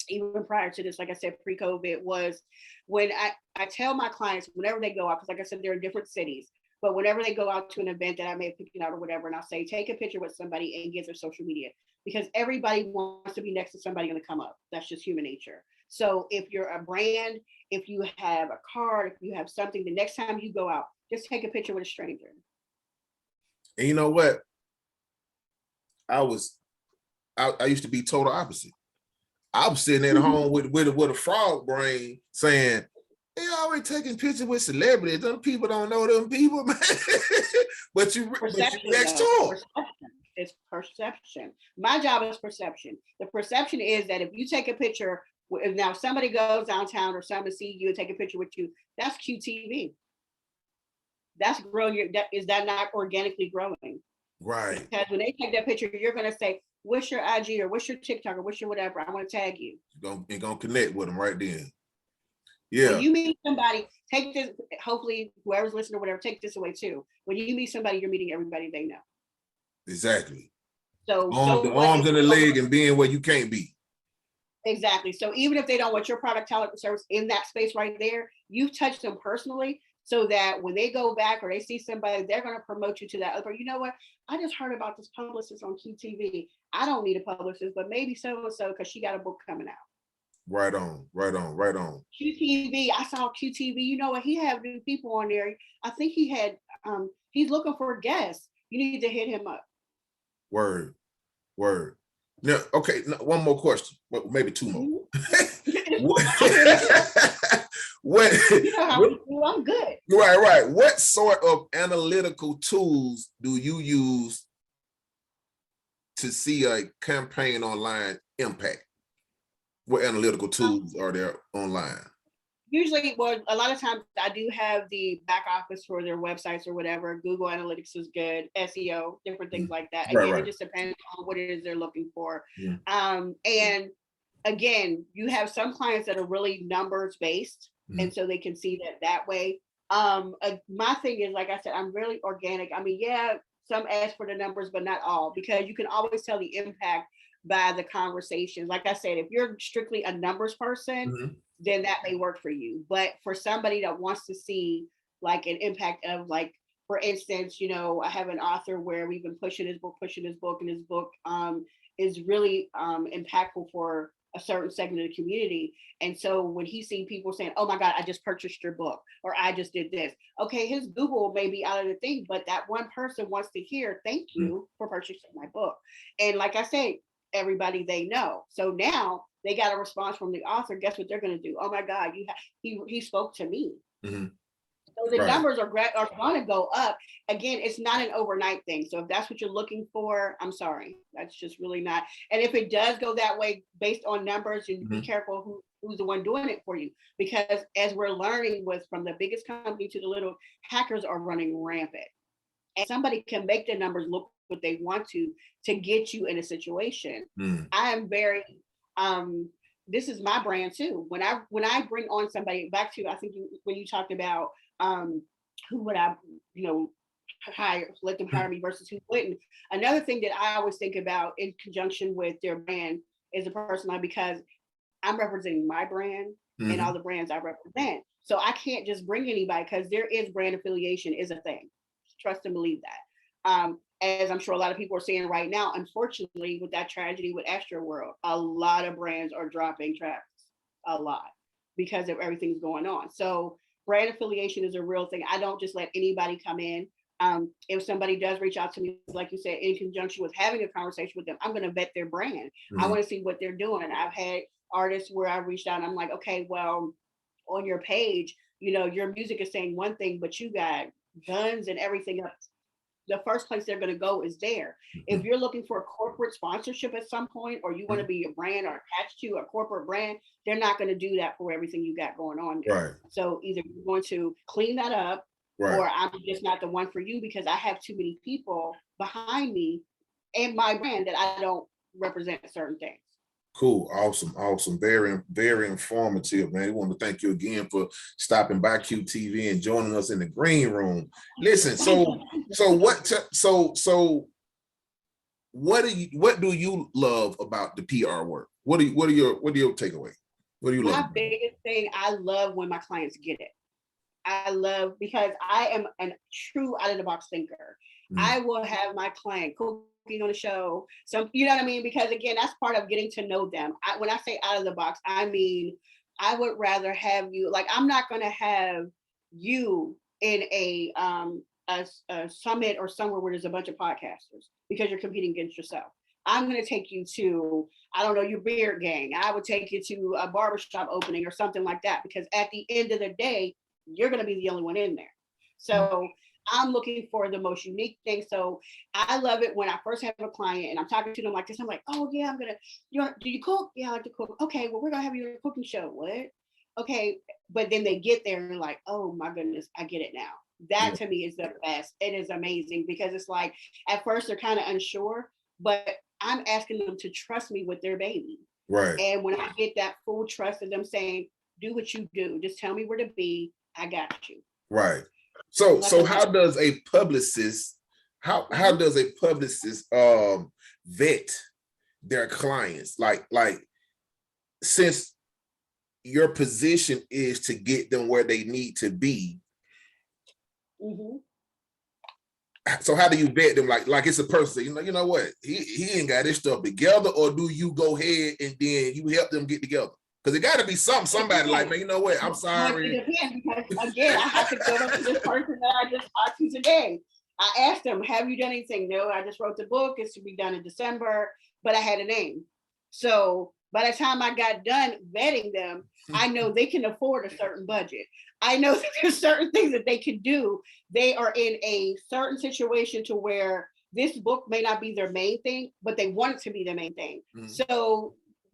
even prior to this, like I said, pre-COVID, was when I tell my clients whenever they go out, because like I said, they're in different cities, but whenever they go out to an event that I may have picked out or whatever, and I'll say, take a picture with somebody and get their social media, because everybody wants to be next to somebody going to come up. That's just human nature. So if you're a brand, if you have a card, if you have something, the next time you go out, just take a picture with a stranger. And you know what? I used to be total opposite. I was sitting at home with a frog brain saying, they always taking pictures with celebrities. Them people don't know them people, man. but you next to them. It's perception. My job is perception. The perception is that if you take a picture, now somebody goes downtown or somebody see you and take a picture with you, that's QTV. That's growing. Is that not organically growing? Right. Because when they take that picture, you're going to say, what's your IG or what's your TikTok or what's your whatever? I want to tag you. You're gonna connect with them right then. Yeah. When you meet somebody, take this, hopefully whoever's listening or whatever, take this away too. When you meet somebody, you're meeting everybody they know. Exactly. So the arms and the leg and being where you can't be. Exactly. So even if they don't want your product, talent, or service in that space right there, you've touched them personally, so that when they go back or they see somebody, they're going to promote you to that other. You know what? I just heard about this publicist on QTV. I don't need a publicist, but maybe so-and-so, because she got a book coming out. Right on. QTV, I saw QTV. You know what? He had new people on there. I think he had, he's looking for guests. You need to hit him up. Word. Now, okay, one more question. Well, maybe two more. What? You know how I'm good. Right. What sort of analytical tools do you use to see a campaign online impact? What analytical tools are there online? Usually, well, a lot of times I do have the back office for their websites or whatever. Google Analytics is good, SEO, different things like that. Again, It just depends on what it is they're looking for. Yeah. And again, you have some clients that are really numbers based, and so they can see that way. My thing is, like I said, I'm really organic. I mean, yeah, some ask for the numbers, but not all, because you can always tell the impact by the conversations. Like I said, if you're strictly a numbers person, then that may work for you. But for somebody that wants to see like an impact of, like, for instance, I have an author where we've been pushing his book, and his book is really impactful for a certain segment of the community. And so when he's seen people saying, oh my God, I just purchased your book, or I just did this. Okay, his Google may be out of the thing, but that one person wants to hear, thank you for purchasing my book. And like I say, everybody they know. So now they got a response from the author. Guess what they're going to do? Oh my God, he spoke to me. Mm-hmm. So the numbers are going to go up. Again, it's not an overnight thing. So if that's what you're looking for, I'm sorry, that's just really not. And if it does go that way based on numbers, you be careful who's the one doing it for you. Because as we're learning with from the biggest company to the little, hackers are running rampant. And somebody can make the numbers look what they want to get you in a situation. I am very this is my brand too. When I bring on somebody, back to I think when you talked about who would I hire, let them hire me versus who wouldn't. Another thing that I always think about in conjunction with their brand is a person because I'm representing my brand and all the brands I represent. So I can't just bring anybody because there is brand affiliation is a thing. Trust and believe that. As I'm sure a lot of people are saying right now, unfortunately, with that tragedy with Astroworld, a lot of brands are dropping tracks, a lot, because of everything's going on. So brand affiliation is a real thing. I don't just let anybody come in. If somebody does reach out to me, like you said, in conjunction with having a conversation with them, I'm going to vet their brand. I want to see what they're doing. I've had artists where I reached out and I'm like, okay, well, on your page, your music is saying one thing, but you got guns and everything else. The first place they're going to go is there. If you're looking for a corporate sponsorship at some point, or you want to be a brand or attached to a corporate brand, they're not going to do that for everything you got going on there. Right. So either you're going to clean that up, or I'm just not the one for you because I have too many people behind me and my brand that I don't represent certain things. Cool. Awesome. Very, very informative, man. We want to thank you again for stopping by QTV and joining us in the green room. Listen, what do you love about the PR work? What are your takeaway? What do you love? My biggest thing, I love when my clients get it. I love, because I am a true out of the box thinker. I will have my client cooking on the show. So, you know what I mean? Because again, that's part of getting to know them. When I say out of the box, I mean, I would rather have you, like, I'm not going to have you in a summit or somewhere where there's a bunch of podcasters because you're competing against yourself. I'm going to take you to, I don't know, your beard gang. I would take you to a barbershop opening or something like that, because at the end of the day, you're going to be the only one in there. So I'm looking for the most unique thing. So I love it when I first have a client and I'm talking to them like this. I'm like, oh yeah, do you cook? Yeah, I like to cook. Okay, well, we're going to have you in a cooking show. What? Okay. But then they get there and they're like, oh my goodness, I get it now. That to me is the best. It is amazing because it's like, at first they're kind of unsure, but I'm asking them to trust me with their baby. Right. And when I get that full trust of them saying, do what you do, just tell me where to be, I got you. Right. So how does a publicist vet their clients? Like since your position is to get them where they need to be. So how do you vet them? Like it's a person, you know what? He ain't got his stuff together, or do you go ahead and then you help them get together? Because it got to be somebody like, man, you know what? I'm sorry. It depends, because again, I have to go up to this person that I just talked to today. I asked them, have you done anything? No, I just wrote the book. It's to be done in December, but I had a name. So by the time I got done vetting them, I know they can afford a certain budget. I know that there's certain things that they can do. They are in a certain situation to where this book may not be their main thing, but they want it to be their main thing. So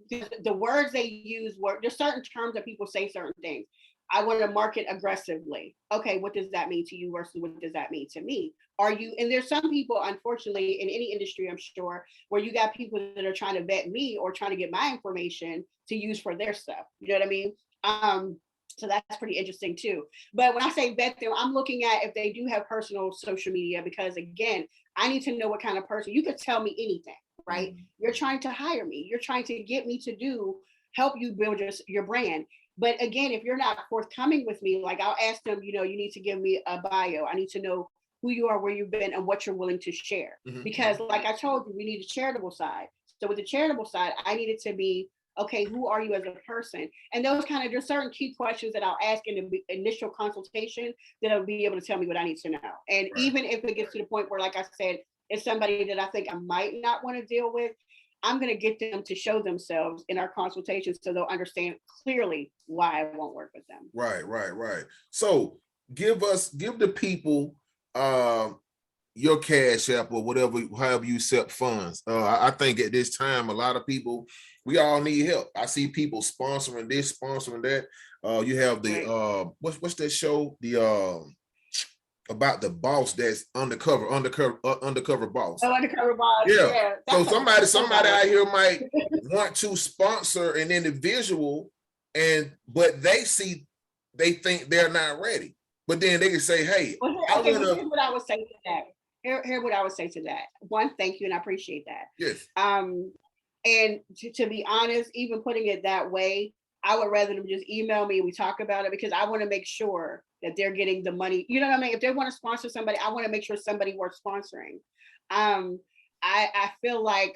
the words they use there's certain terms that people say certain things. I want to market aggressively. Okay, what does that mean to you versus what does that mean to me? And there's some people, unfortunately, in any industry, I'm sure, where you got people that are trying to vet me or trying to get my information to use for their stuff. You know what I mean? So that's pretty interesting too. But when I say vet them, I'm looking at if they do have personal social media, because again, I need to know what kind of person. You could tell me anything, right? You're trying to hire me. You're trying to get me to help you build your brand. But again, if you're not forthcoming with me, like I'll ask them, you need to give me a bio. I need to know who you are, where you've been, and what you're willing to share. Because like I told you, we need a charitable side. So with the charitable side, I need it to be okay, who are you as a person? And those kind of, there's certain key questions that I'll ask in the initial consultation that'll be able to tell me what I need to know. And Right. even if it gets to the point where, like I said, it's somebody that I think I might not want to deal with, I'm going to get them to show themselves in our consultations so they'll understand clearly why I won't work with them. Right. So give the people your Cash App or whatever, however you accept funds. I think at this time, a lot of people, we all need help. I see people sponsoring this, sponsoring that. You have the what's that show? The about the boss that's undercover boss. Oh, undercover boss. Yeah. So somebody out here might want to sponsor an individual, but they think they're not ready. But then they can say, hey, here's what I would say to that. Here what I would say to that. One, thank you, and I appreciate that. Yes. And to be honest, even putting it that way, I would rather them just email me and we talk about it, because I want to make sure that they're getting the money. You know what I mean? If they want to sponsor somebody, I want to make sure somebody worth sponsoring. I feel like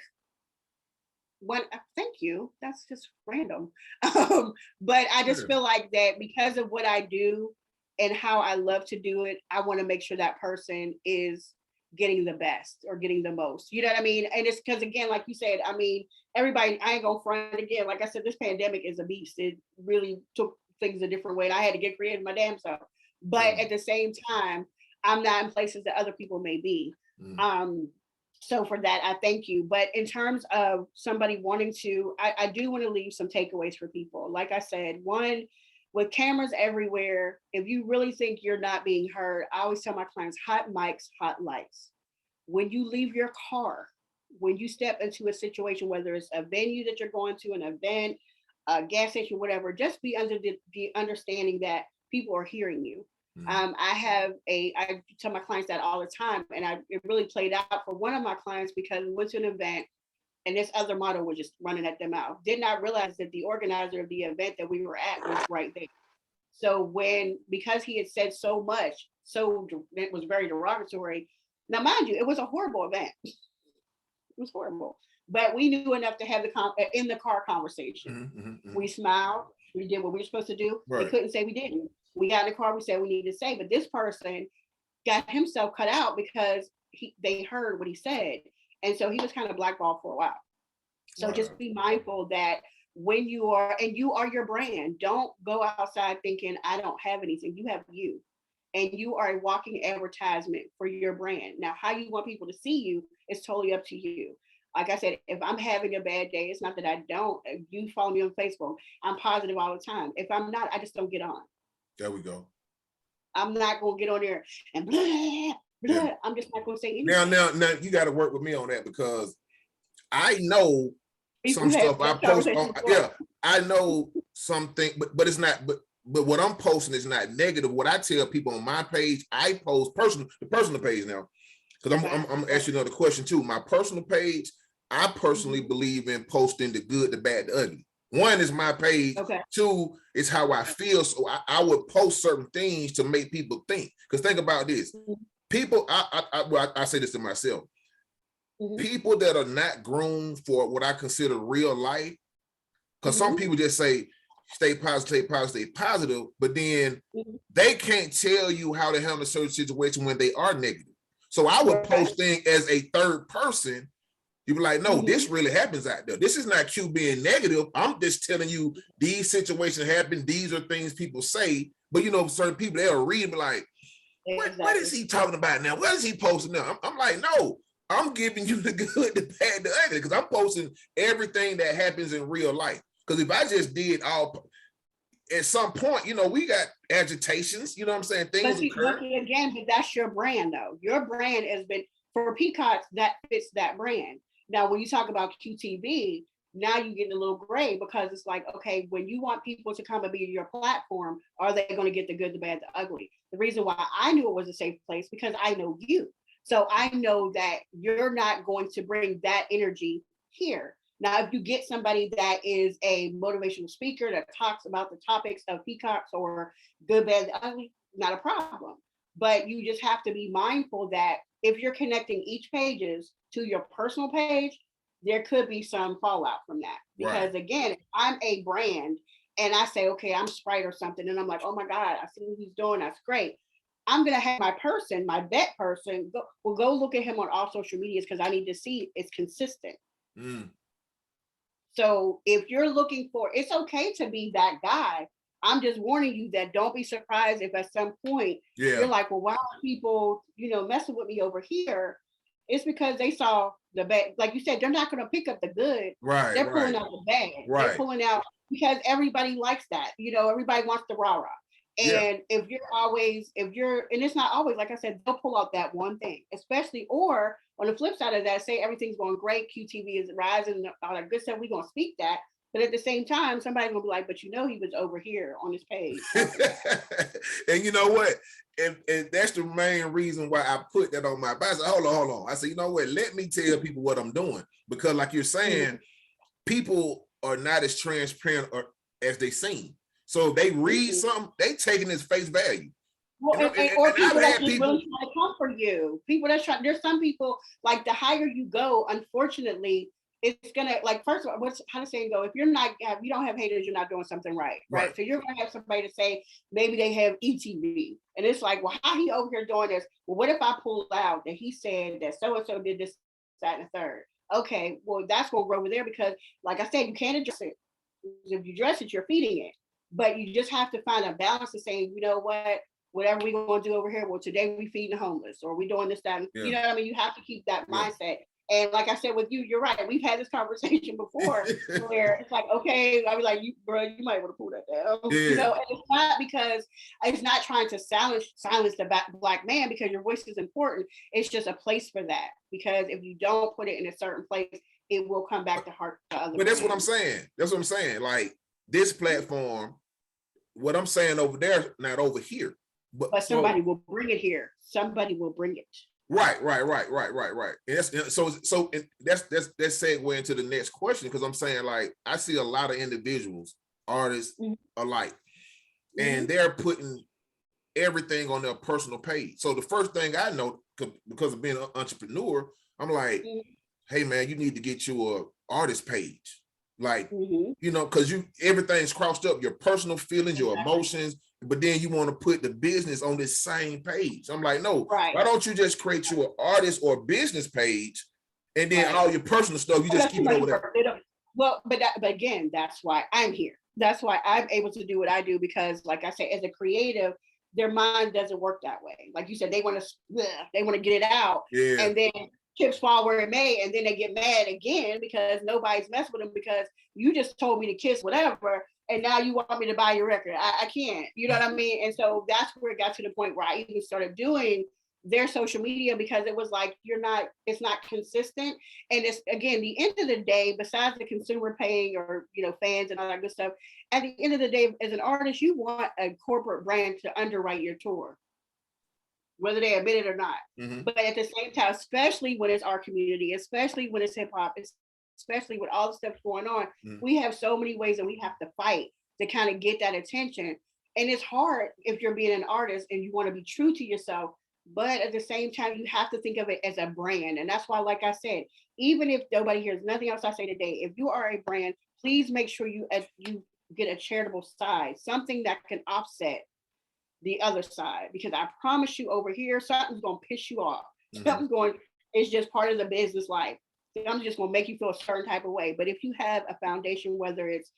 thank you. That's just random. But I just feel like that because of what I do and how I love to do it, I want to make sure that person is getting the best or getting the most. You know what I mean? And it's because, again, like you said, I mean, everybody, I ain't gonna front again. Like I said, this pandemic is a beast. It really took things a different way, and I had to get creative my damn self. But at the same time, I'm not in places that other people may be. So for that, I thank you. But in terms of somebody wanting to, I do want to leave some takeaways for people. Like I said, one, with cameras everywhere, if you really think you're not being heard, I always tell my clients, hot mics, hot lights. When you leave your car, when you step into a situation, whether it's a venue that you're going to, an event, a gas station, whatever, just be under the understanding that people are hearing you. I tell my clients that all the time, and it really played out for one of my clients because we went to an event and this other model was just running at their mouth. Did not realize that the organizer of the event that we were at was right there. So because he had said so much, so it was very derogatory. Now, mind you, it was a horrible event. It was horrible, but we knew enough to have the in the car conversation. We smiled. We did what we were supposed to do. Right. We couldn't say we didn't. We got in the car. We said we needed to say, but this person got himself cut out because they heard what he said. And so he was kind of blackballed for a while. So just be mindful that when you are your brand, don't go outside thinking I don't have anything. You have you, and you are a walking advertisement for your brand. Now, how you want people to see you is totally up to you. Like I said, if I'm having a bad day, it's not that I don't. If you follow me on Facebook, I'm positive all the time. If I'm not, I just don't get on. There we go. I'm not going to get on there and blah, blah. Yeah. I'm just not going to say anything. Now, you got to work with me on that, because I know some stuff I post on. Yeah, I know something, but it's not. But what I'm posting is not negative. What I tell people on my page, I post the personal page now, because I'm asking another question too. My personal page, I personally believe in posting the good, the bad, the ugly. One is my page. Okay. Two is how I feel. So I would post certain things to make people think. Because think about this. People, I say this to myself. People that are not groomed for what I consider real life, because some people just say, stay positive, but then they can't tell you how to handle a certain situation when they are negative. So I would post things as a third person. You be like, no, this really happens out there. This is not Q being negative. I'm just telling you these situations happen. These are things people say. But certain people, they'll read and be like, what is he talking about now? What is he posting now? I'm like, no, I'm giving you the good, the bad, the ugly, because I'm posting everything that happens in real life. Because if I just did all, at some point, we got agitations, you know what I'm saying? Things occur. Again, but that's your brand, though. Your brand has been, for Peacocks, that fits that brand. Now, when you talk about QTV, now you're getting a little gray, because it's like, okay, when you want people to come and be your platform, are they going to get the good, the bad, the ugly? The reason why I knew it was a safe place, because I know you. So I know that you're not going to bring that energy here. Now, if you get somebody that is a motivational speaker that talks about the topics of Peacocks or good, bad, the ugly, not a problem. But you just have to be mindful that if you're connecting each pages to your personal page, there could be some fallout from that. Because again, if I'm a brand and I say, okay, I'm Sprite or something, and I'm like, oh my God, I see what he's doing, that's great. I'm gonna have my person, my bet person, go look at him on all social medias because I need to see it's consistent. So if you're looking for, it's okay to be that guy. I'm just warning you that don't be surprised if at some point you're like, well, why are people, messing with me over here? It's because they saw the bad. Like you said, they're not going to pick up the good. They're pulling out the bad. They're pulling out because everybody likes that. Everybody wants the rah-rah. And if you're, and it's not always, like I said, they'll pull out that one thing, especially, or on the flip side of that, say everything's going great, QTV is rising, all that good stuff, we're going to speak that. But at the same time, somebody's going to be like, but he was over here on this page. And you know what? And that's the main reason why I put that on my bio. I said, hold on. I said, you know what? Let me tell people what I'm doing. Because like you're saying, people are not as transparent as they seem. So if they read something, they taking it as face value. Well, or people that just really trying to comfort you. People that's trying. There's some people, like, the higher you go, unfortunately, it's gonna, like, first of all, how the saying go? If you don't have haters, you're not doing something right. So you're gonna have somebody to say maybe they have ETV, and it's like, well, how he over here doing this? Well, what if I pull out that he said that so and so did this, that, and the third? Okay, well, that's gonna go over there because, like I said, you can't address it. If you address it, you're feeding it. But you just have to find a balance of saying, you know what, whatever we're going to do over here, well, today we feeding the homeless, or we doing this, that, you know what I mean? You have to keep that mindset. And like I said, with you, you're right. We've had this conversation before where it's like, okay, I'll be like, you might want to pull that down. And it's not because it's not trying to silence the Black man, because your voice is important. It's just a place for that. Because if you don't put it in a certain place, it will come back to hurt the other. But that's what I'm saying. That's what I'm saying. Like, this platform, what I'm saying over there, not over here. But somebody will bring it here. Somebody will bring it. Right. And that's segue into the next question, because I'm saying, like, I see a lot of individuals, artists alike, and they're putting everything on their personal page. So the first thing I know, because of being an entrepreneur, I'm like, hey man, you need to get you an artist page. Like, because everything's crossed up, your personal feelings, your emotions, but then you want to put the business on this same page. I'm like, no, why don't you just create you an artist or business page, and then all your personal stuff, you just keep it over there. Well, but again, that's why I'm here. That's why I'm able to do what I do, because, like I said, as a creative, their mind doesn't work that way. Like you said, they want to get it out, and then chips fall where it may, and then they get mad again because nobody's messing with them, because you just told me to kiss whatever, and now you want me to buy your record. I can't, you know what I mean? And so that's where it got to the point where I even started doing their social media, because it was like, it's not consistent. And it's, again, the end of the day, besides the consumer paying, or fans and all that good stuff, at the end of the day, as an artist, you want a corporate brand to underwrite your tour, whether they admit it or not. But at the same time, especially when it's our community, especially when it's hip hop, especially with all the stuff going on, we have so many ways that we have to fight to kind of get that attention. And it's hard if you're being an artist and you want to be true to yourself, but at the same time, you have to think of it as a brand. And that's why, like I said, even if nobody hears nothing else I say today, if you are a brand, please make sure you get a charitable side, something that can offset the other side, because I promise you, over here, something's going to piss you off. It's just part of the business life. I'm just going to make you feel a certain type of way. But if you have a foundation, whether it's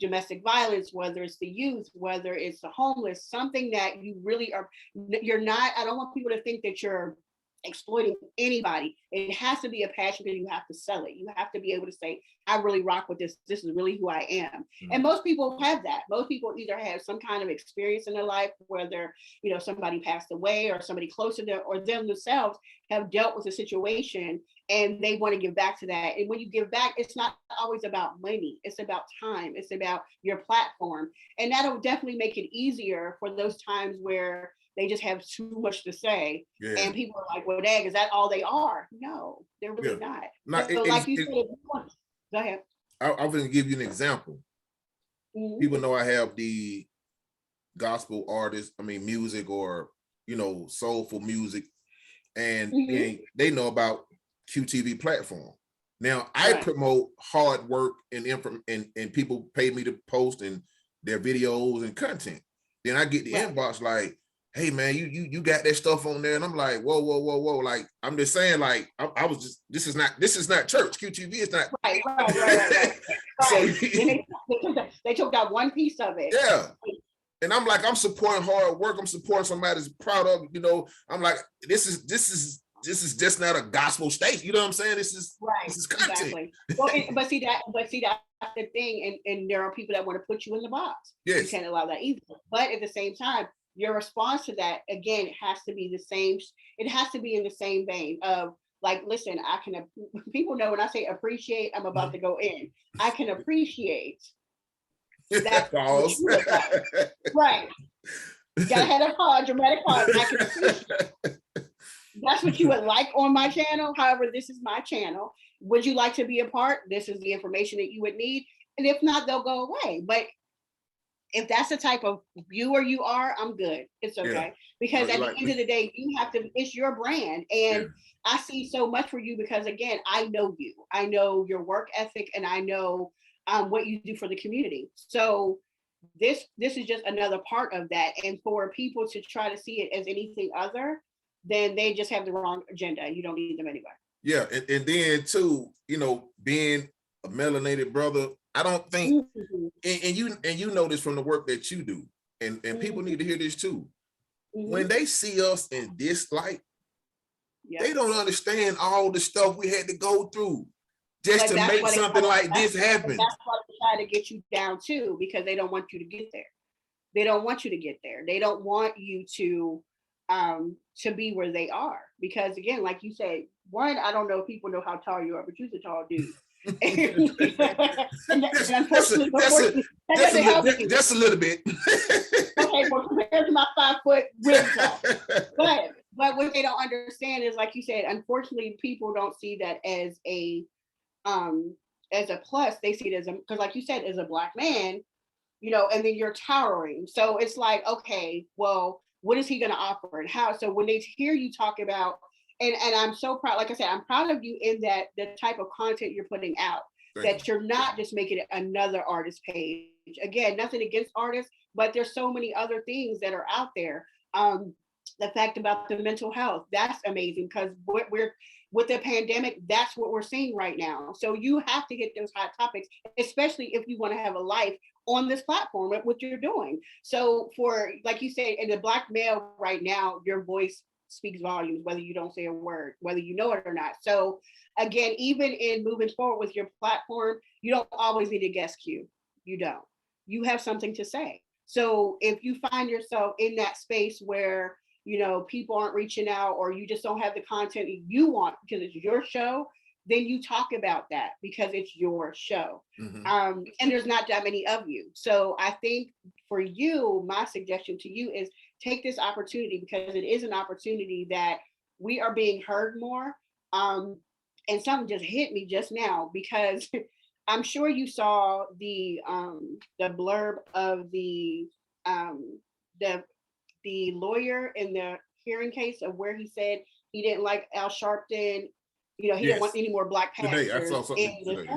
domestic violence, whether it's the youth, whether it's the homeless, something that you really are, I don't want people to think that you're exploiting anybody. It has to be a passion, and you have to sell it. You have to be able to say, I really rock with this. This is really who I am. And most people have that. Most people either have some kind of experience in their life, whether, somebody passed away, or somebody close to them, or them themselves have dealt with a situation, and they want to give back to that. And when you give back, it's not always about money. It's about time. It's about your platform. And that'll definitely make it easier for those times where they just have too much to say. And people are like, well, dang, is that all they are? No, they're really not. Like you said, go ahead. I'm going to give you an example. People know I have the gospel artists, music, or, soulful music. And they know about QTV platform. Now I promote hard work and people pay me to post and their videos and content. Then I get the inbox like, hey man, you got that stuff on there, and I'm like, whoa. Like, I'm just saying, like, I was just, this is not church. QTV is not right. So they took out one piece of it. Yeah. And I'm like, I'm supporting hard work. I'm supporting somebody that's proud of, I'm like, this is just not a gospel station. You know what I'm saying? This is content. Exactly. Well, but see that's the thing. And there are people that want to put you in the box. Yes. You can't allow that either. But at the same time, your response to that, again, has to be the same. It has to be in the same vein of like, listen, people know when I say appreciate, I'm about to go in. I can appreciate that. Pause. Right. Gotta have a pause, dramatic pause. I can appreciate. That's what you would like on my channel. However, this is my channel. Would you like to be a part? This is the information that you would need. And if not, they'll go away. But if that's the type of viewer you are, I'm good. It's okay. Yeah. Because at the end of the day, you have to, it's your brand. And I see so much for you because, again, I know you. I know your work ethic and I know what you do for the community. So this is just another part of that. And for people to try to see it as anything other, then they just have the wrong agenda. You don't need them anyway. Yeah. And then too, being a melanated brother, I don't think, and you know this from the work that you do, and people need to hear this too. When they see us in this light, they don't understand all the stuff we had to go through just to make something like this happen. That's why they try to get you down too, because they don't want you to get there. They don't want you to get there. They don't want you to be where they are. Because again, like you said, one, I don't know if people know how tall you are, but you're a tall dude. Just a little bit. Okay, well, compared to my 5 foot really tall. But what they don't understand is, like you said, unfortunately, people don't see that as a plus. They see it as because, like you said, as a Black man, and then you're towering. So it's like, okay, well, what is he going to offer and how? So when they hear you talk about, and I'm so proud, like I said, I'm proud of you in that the type of content you're putting out, that you're not just making it another artist page. Again, nothing against artists, but there's so many other things that are out there. The fact about the mental health, that's amazing, because we're with the pandemic, that's what we're seeing right now. So you have to hit those hot topics, especially if you want to have a life on this platform at what you're doing. So for, like you said, in the Black male right now, your voice speaks volumes, whether you don't say a word, whether you know it or not. So again, even in moving forward with your platform, you don't always need a guest queue. You don't. You have something to say. So if you find yourself in that space where, people aren't reaching out, or you just don't have the content you want because it's your show, then you talk about that because it's your show. And there's not that many of you. So I think for you, my suggestion to you is take this opportunity, because it is an opportunity that we are being heard more. And something just hit me just now, because I'm sure you saw the blurb of the lawyer in the hearing case of where he said he didn't like Al Sharpton. He didn't want any more Black pastors. I saw something today.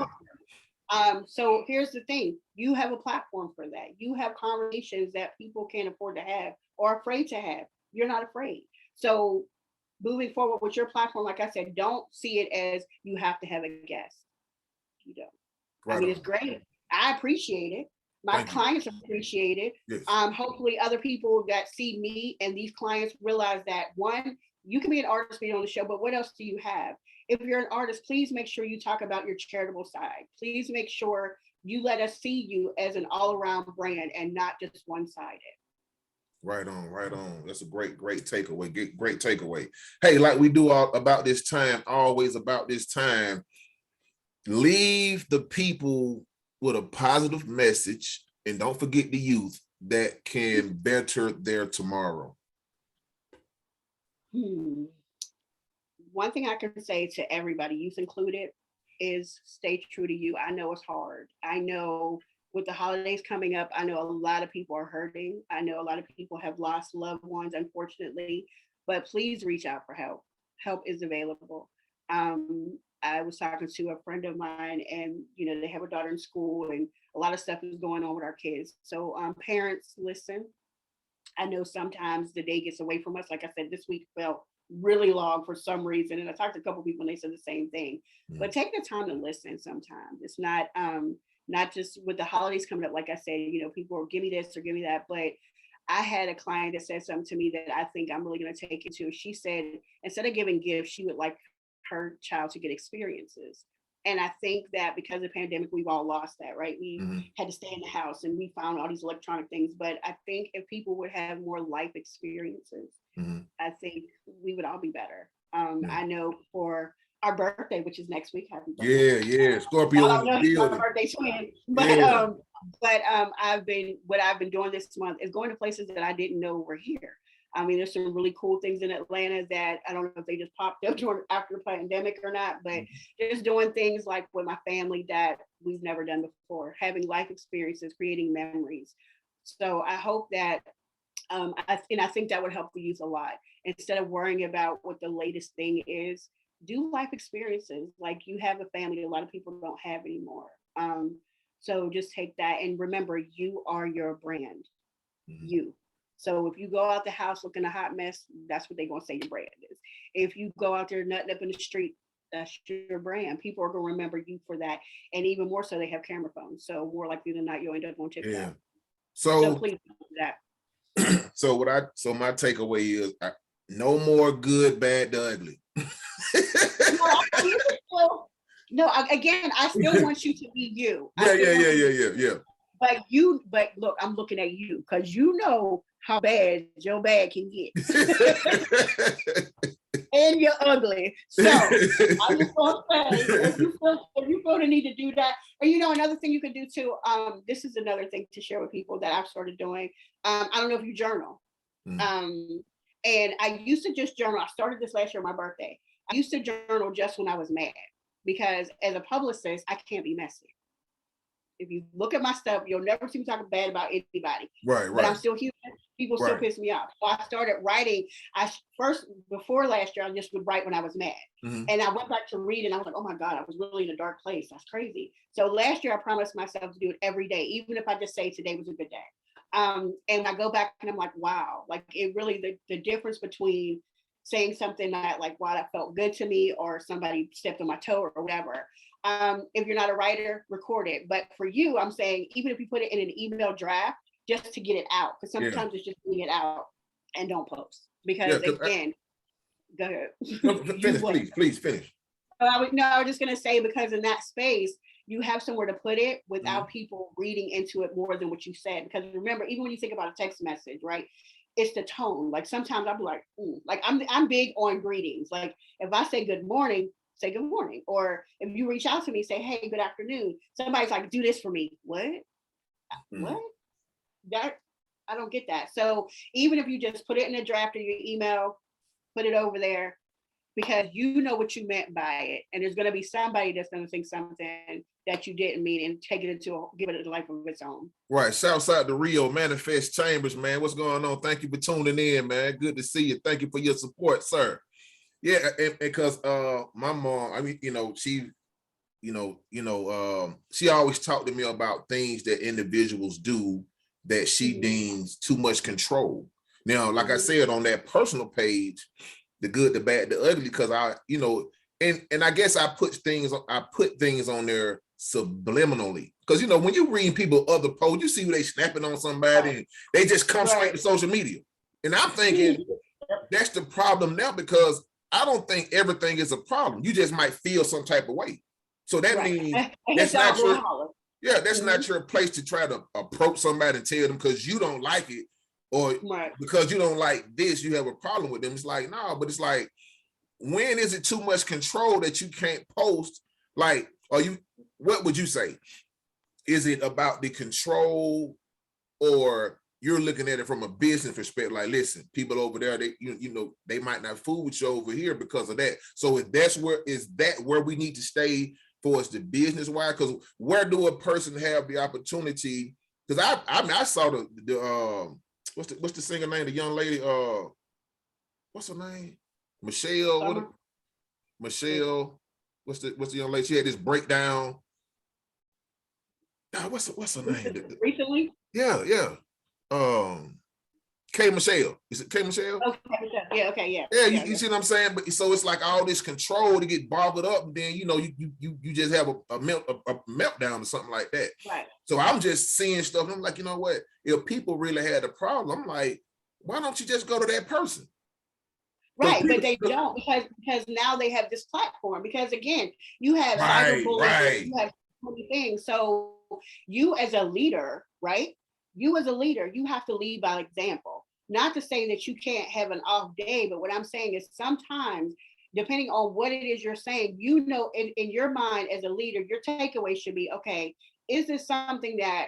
So here's the thing. You have a platform for that. You have conversations that people can't afford to have or are afraid to have. You're not afraid. So moving forward with your platform, like I said, don't see it as you have to have a guest. You don't. Right. I mean, it's great. I appreciate it. My clients appreciate it. Yes. Hopefully other people that see me and these clients realize that, one, you can be an artist being on the show, but what else do you have? If you're an artist, please make sure you talk about your charitable side. Please make sure you let us see you as an all-around brand and not just one-sided. Right on. That's a great takeaway. Great takeaway. Hey, like we do about this time, always about this time, leave the people with a positive message, and don't forget the youth that can better their tomorrow. One thing I can say to everybody, youth included, is stay true to you. I know it's hard. I know with the holidays coming up, I know a lot of people are hurting. I know a lot of people have lost loved ones, unfortunately, but please reach out for help. Help is available. I was talking to a friend of mine, and they have a daughter in school, and a lot of stuff is going on with our kids. So parents, listen. I know sometimes the day gets away from us. Like I said, this week felt really long for some reason, and I talked to a couple people and they said the same thing. But take the time to listen. Sometimes it's not just with the holidays coming up. Like I said, people are give me this or give me that, but I had a client that said something to me that I think I'm really going to take into. She said instead of giving gifts, she would like her child to get experiences. And I think that because of the pandemic, we've all lost that, right? We had to stay in the house and we found all these electronic things. But I think if people would have more life experiences, I think we would all be better. I know for our birthday, which is next week, happy birthday. Yeah. Scorpio in the building. My birthday twin. But I've been doing this month is going to places that I didn't know were here. I mean, there's some really cool things in Atlanta that I don't know if they just popped up after the pandemic or not, but just doing things like with my family that we've never done before, having life experiences, creating memories. So I hope that, I think that would help the youth a lot. Instead of worrying about what the latest thing is, do life experiences. Like you have a family a lot of people don't have anymore. So just take that and remember, you are your brand. You. So if you go out the house looking a hot mess, that's what they're going to say your brand is. If you go out there nutting up in the street, that's your brand. People are going to remember you for that. And even more so, they have camera phones. So more likely than not, you'll end up on TikTok. Yeah. So please do that. So my takeaway is no more good, bad, the ugly. Again, I still want you to be you. Yeah. But look, I'm looking at you because you know how bad your bad can get. And you're ugly. So I'm just gonna say, if you feel the need to do that, and another thing you can do too, this is another thing to share with people that I've started doing. I don't know if you journal. And I used to just journal. I started this last year on my birthday. I used to journal just when I was mad, because as a publicist, I can't be messy. If you look at my stuff, you'll never see me talking bad about anybody. Right. But I'm still human. People still piss me off. So I started writing. Before last year, I just would write when I was mad. And I went back to read and I was like, oh my God, I was really in a dark place. That's crazy. So last year, I promised myself to do it every day, even if I just say today was a good day. And I go back and I'm like, wow, like it really, the difference between saying something that like, wow, that felt good to me, or somebody stepped on my toe or whatever. If you're not a writer, record it. But for you, I'm saying, even if you put it in an email draft, just to get it out, because sometimes it's just getting it out and don't post. Because again, go ahead. Please finish. I was just gonna say, because in that space, you have somewhere to put it without people reading into it more than what you said. Because remember, even when you think about a text message, right? It's the tone. Like sometimes I'll be like, like I'm big on greetings. Like if I say good morning, say good morning. Or if you reach out to me, say, hey, good afternoon. Somebody's like, do this for me. What? What? That I don't get that. So even if you just put it in a draft of your email, put it over there, because you know what you meant by it. And there's going to be somebody that's going to think something that you didn't mean and take it give it a life of its own. Right. Southside to Rio, Manifest Chambers, man. What's going on? Thank you for tuning in, man. Good to see you. Thank you for your support, sir. Yeah, because my mom, I mean, she always talked to me about things that individuals do that she deems too much control. Now, like I said, on that personal page, the good, the bad, the ugly, because and I guess I put things on there subliminally, because when you read people other posts, you see who they snapping on somebody and they just come straight to social media. And I'm thinking that's the problem now, because I don't think everything is a problem. You just might feel some type of way. So that means that's not that's not your place to try to approach somebody and tell them because you don't like it, or because you don't like this, you have a problem with them. It's like, no, but it's like, when is it too much control that you can't post? Like, what would you say? Is it about the control, or you're looking at it from a business perspective? Like, listen, people over there, they they might not fool with you over here because of that. So is that where we need to stay for us, the business wise? Because where do a person have the opportunity? Because I saw the what's the singer name? The young lady, what's her name? Michelle. Michelle. what's the young lady? She had this breakdown. What's her name? Recently? Yeah. K Michelle. Is it K Michelle? Okay, yeah, okay, yeah. Yeah, you see what I'm saying? But so it's like all this control to get boggled up, and then you just have a meltdown or something like that. Right. So I'm just seeing stuff, and I'm like, you know what? If people really had a problem, I'm like, why don't you just go to that person? Right, but they don't because now they have this platform. Because again, you have cyberbullying, you have so many things. So you as a leader, right? You as a leader, you have to lead by example. Not to say that you can't have an off day, but what I'm saying is sometimes, depending on what it is you're saying, in your mind as a leader, your takeaway should be, okay, is this something that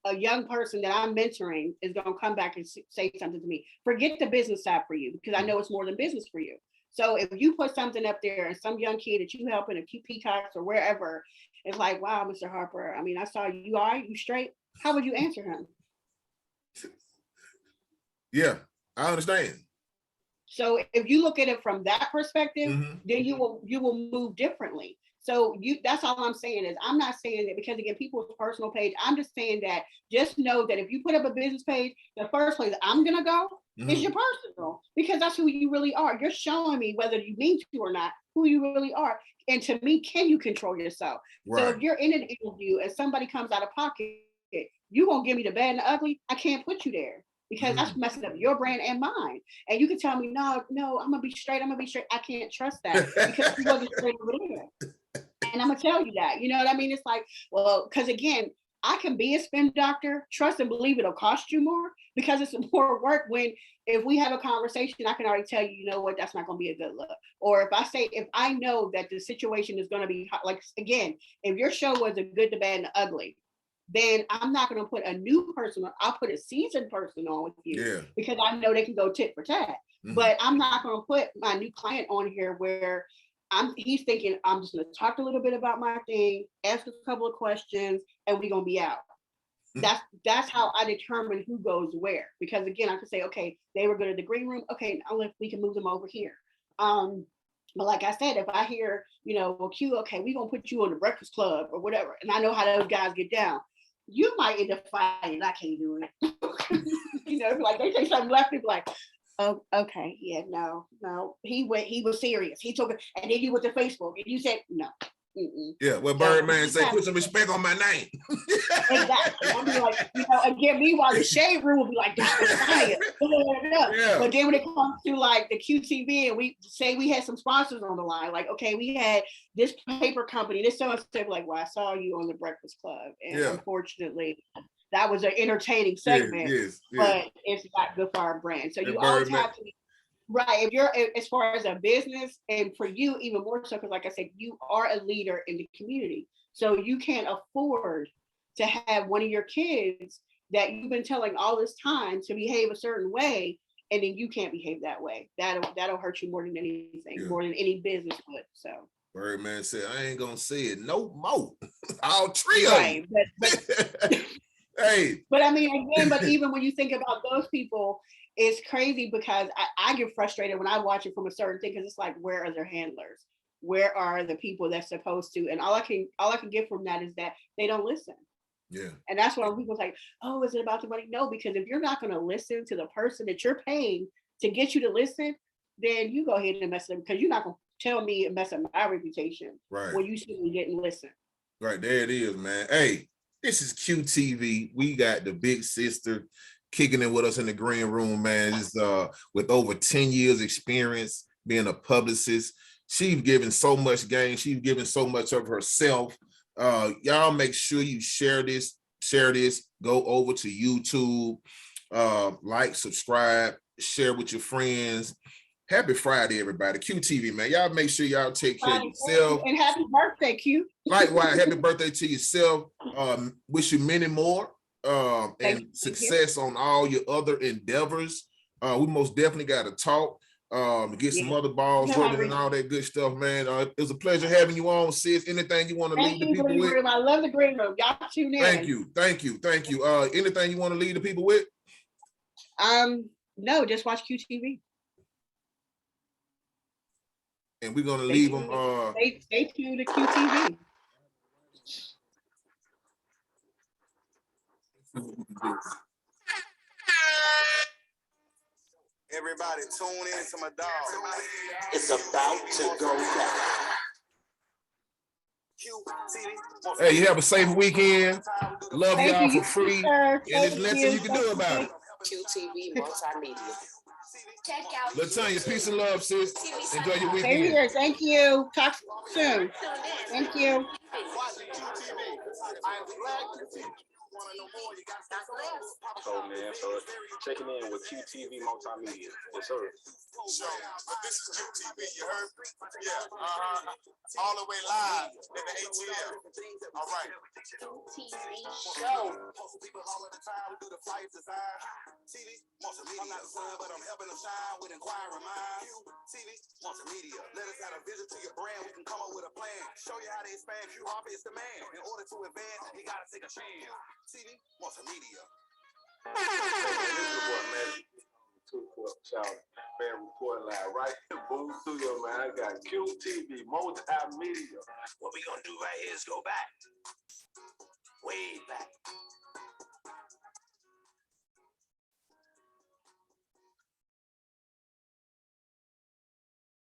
a young person that I'm mentoring is going to come back and say something to me? Forget the business side for you, because I know it's more than business for you. So if you put something up there and some young kid that you help in a QP Talks or wherever, it's like, wow, Mr. Harper, I mean, I saw you, all right, you straight? How would you answer him? Yeah, I understand. So if you look at it from that perspective, then you will move differently. So that's all I'm saying is, I'm not saying that because again, people's personal page, I'm just saying that just know that if you put up a business page, the first place I'm gonna go is your personal, because that's who you really are. You're showing me, whether you mean to or not, who you really are. And to me, can you control yourself? Right. So if you're in an interview and somebody comes out of pocket, you gonna give me the bad and the ugly, I can't put you there, because that's messing up your brand and mine. And you can tell me, no, I'm gonna be straight. I can't trust that, because you wasn't straight over there. And I'm gonna tell you that, you know what I mean? It's like, well, because again, I can be a spin doctor, trust and believe it'll cost you more, because it's more work. When if we have a conversation, I can already tell you, you know what, that's not gonna be a good look. Or if I know that the situation is gonna be like, again, if your show was a good, the bad, and the ugly, then I'm not going to put a new person on. I'll put a seasoned person on with you, because I know they can go tit for tat. But I'm not going to put my new client on here where he's thinking I'm just going to talk a little bit about my thing, ask a couple of questions, and we're going to be out. That's how I determine who goes where. Because again, I can say, okay, they were good at the green room. Okay, now we can move them over here. But like I said, if I hear, well, Q, okay, we're going to put you on the Breakfast Club or whatever, and I know how those guys get down, you might end up fighting. I can't do it. Like they say something left, people like, oh, okay, yeah, no, he was serious. He took it, and then you went to Facebook and you said no. Yeah, well, Birdman say, put some respect on my name. Exactly. I mean, like, again, meanwhile, the shade room will be like, this was fire. Yeah. But then when it comes to like the QTV, and we say we had some sponsors on the line, like, okay, we had this paper company, this so and so, like, well, I saw you on the Breakfast Club, and unfortunately, that was an entertaining segment, but it's not good for our brand. So you always have to be right. If you're, as far as a business, and for you even more so, because like I said, you are a leader in the community, so you can't afford to have one of your kids that you've been telling all this time to behave a certain way, and then you can't behave that way. That'll hurt you more than anything, more than any business would. So Birdman said, I ain't gonna say it no more. All three of you. But hey. But I mean, again, but even when you think about those people, it's crazy, because I get frustrated when I watch it from a certain thing, because it's like, where are their handlers? Where are the people that's supposed to? And all I can get from that is that they don't listen. Yeah. And that's why people say, oh, is it about the money? No, because if you're not going to listen to the person that you're paying to get you to listen, then you go ahead and mess it up, because you're not going to tell me and mess up my reputation when you simply didn't listen. Right, there it is, man. Hey, this is QTV. We got the big sister kicking it with us in the green room, man. It's, with over 10 years experience being a publicist. She's given so much game. She's given so much of herself. Y'all make sure you share this, go over to YouTube, like, subscribe, share with your friends. Happy Friday, everybody. QTV, man. Y'all make sure y'all take care of yourself. And happy birthday, Q. Likewise, happy birthday to yourself. Wish you many more and success on all your other endeavors. We most definitely got to talk. Get some other balls rolling and all that good stuff, man. It was a pleasure having you on, sis. Anything you want to leave the people with? I love the green room. Y'all tune in. Thank you. Anything you want to leave the people with? No, just watch QTV. and we're gonna leave them. Stay tuned to QTV. Everybody tune in to my dog. It's about to go down. Hey, you have a safe weekend. Love Thank y'all you. for free. Sir. And there's nothing you can do about it. QTV Multimedia. Check out LaTanya, peace and love, sis. Enjoy your Same weekend. here. Thank you. Talk soon. Thank you. So man, so checking in with QTV Multimedia. Yes, sir. So, but this is QTV, you heard? Yeah, all the way live in the ATL. All right. TV show. People all of the time do the flight design. TV, multimedia. I'm not the son, but I'm helping them shine with inquiring minds. TV, multimedia. Let us have a visit to your brand. We can come up with a plan. Show you how to expand. Q Harvey is the man. In order to advance, you gotta take a chance. TV, multimedia. This is the boy, man. Child, fan report live right here, Boom Studio, man. I got QTV Multimedia. What we gonna do right here is go back, way back.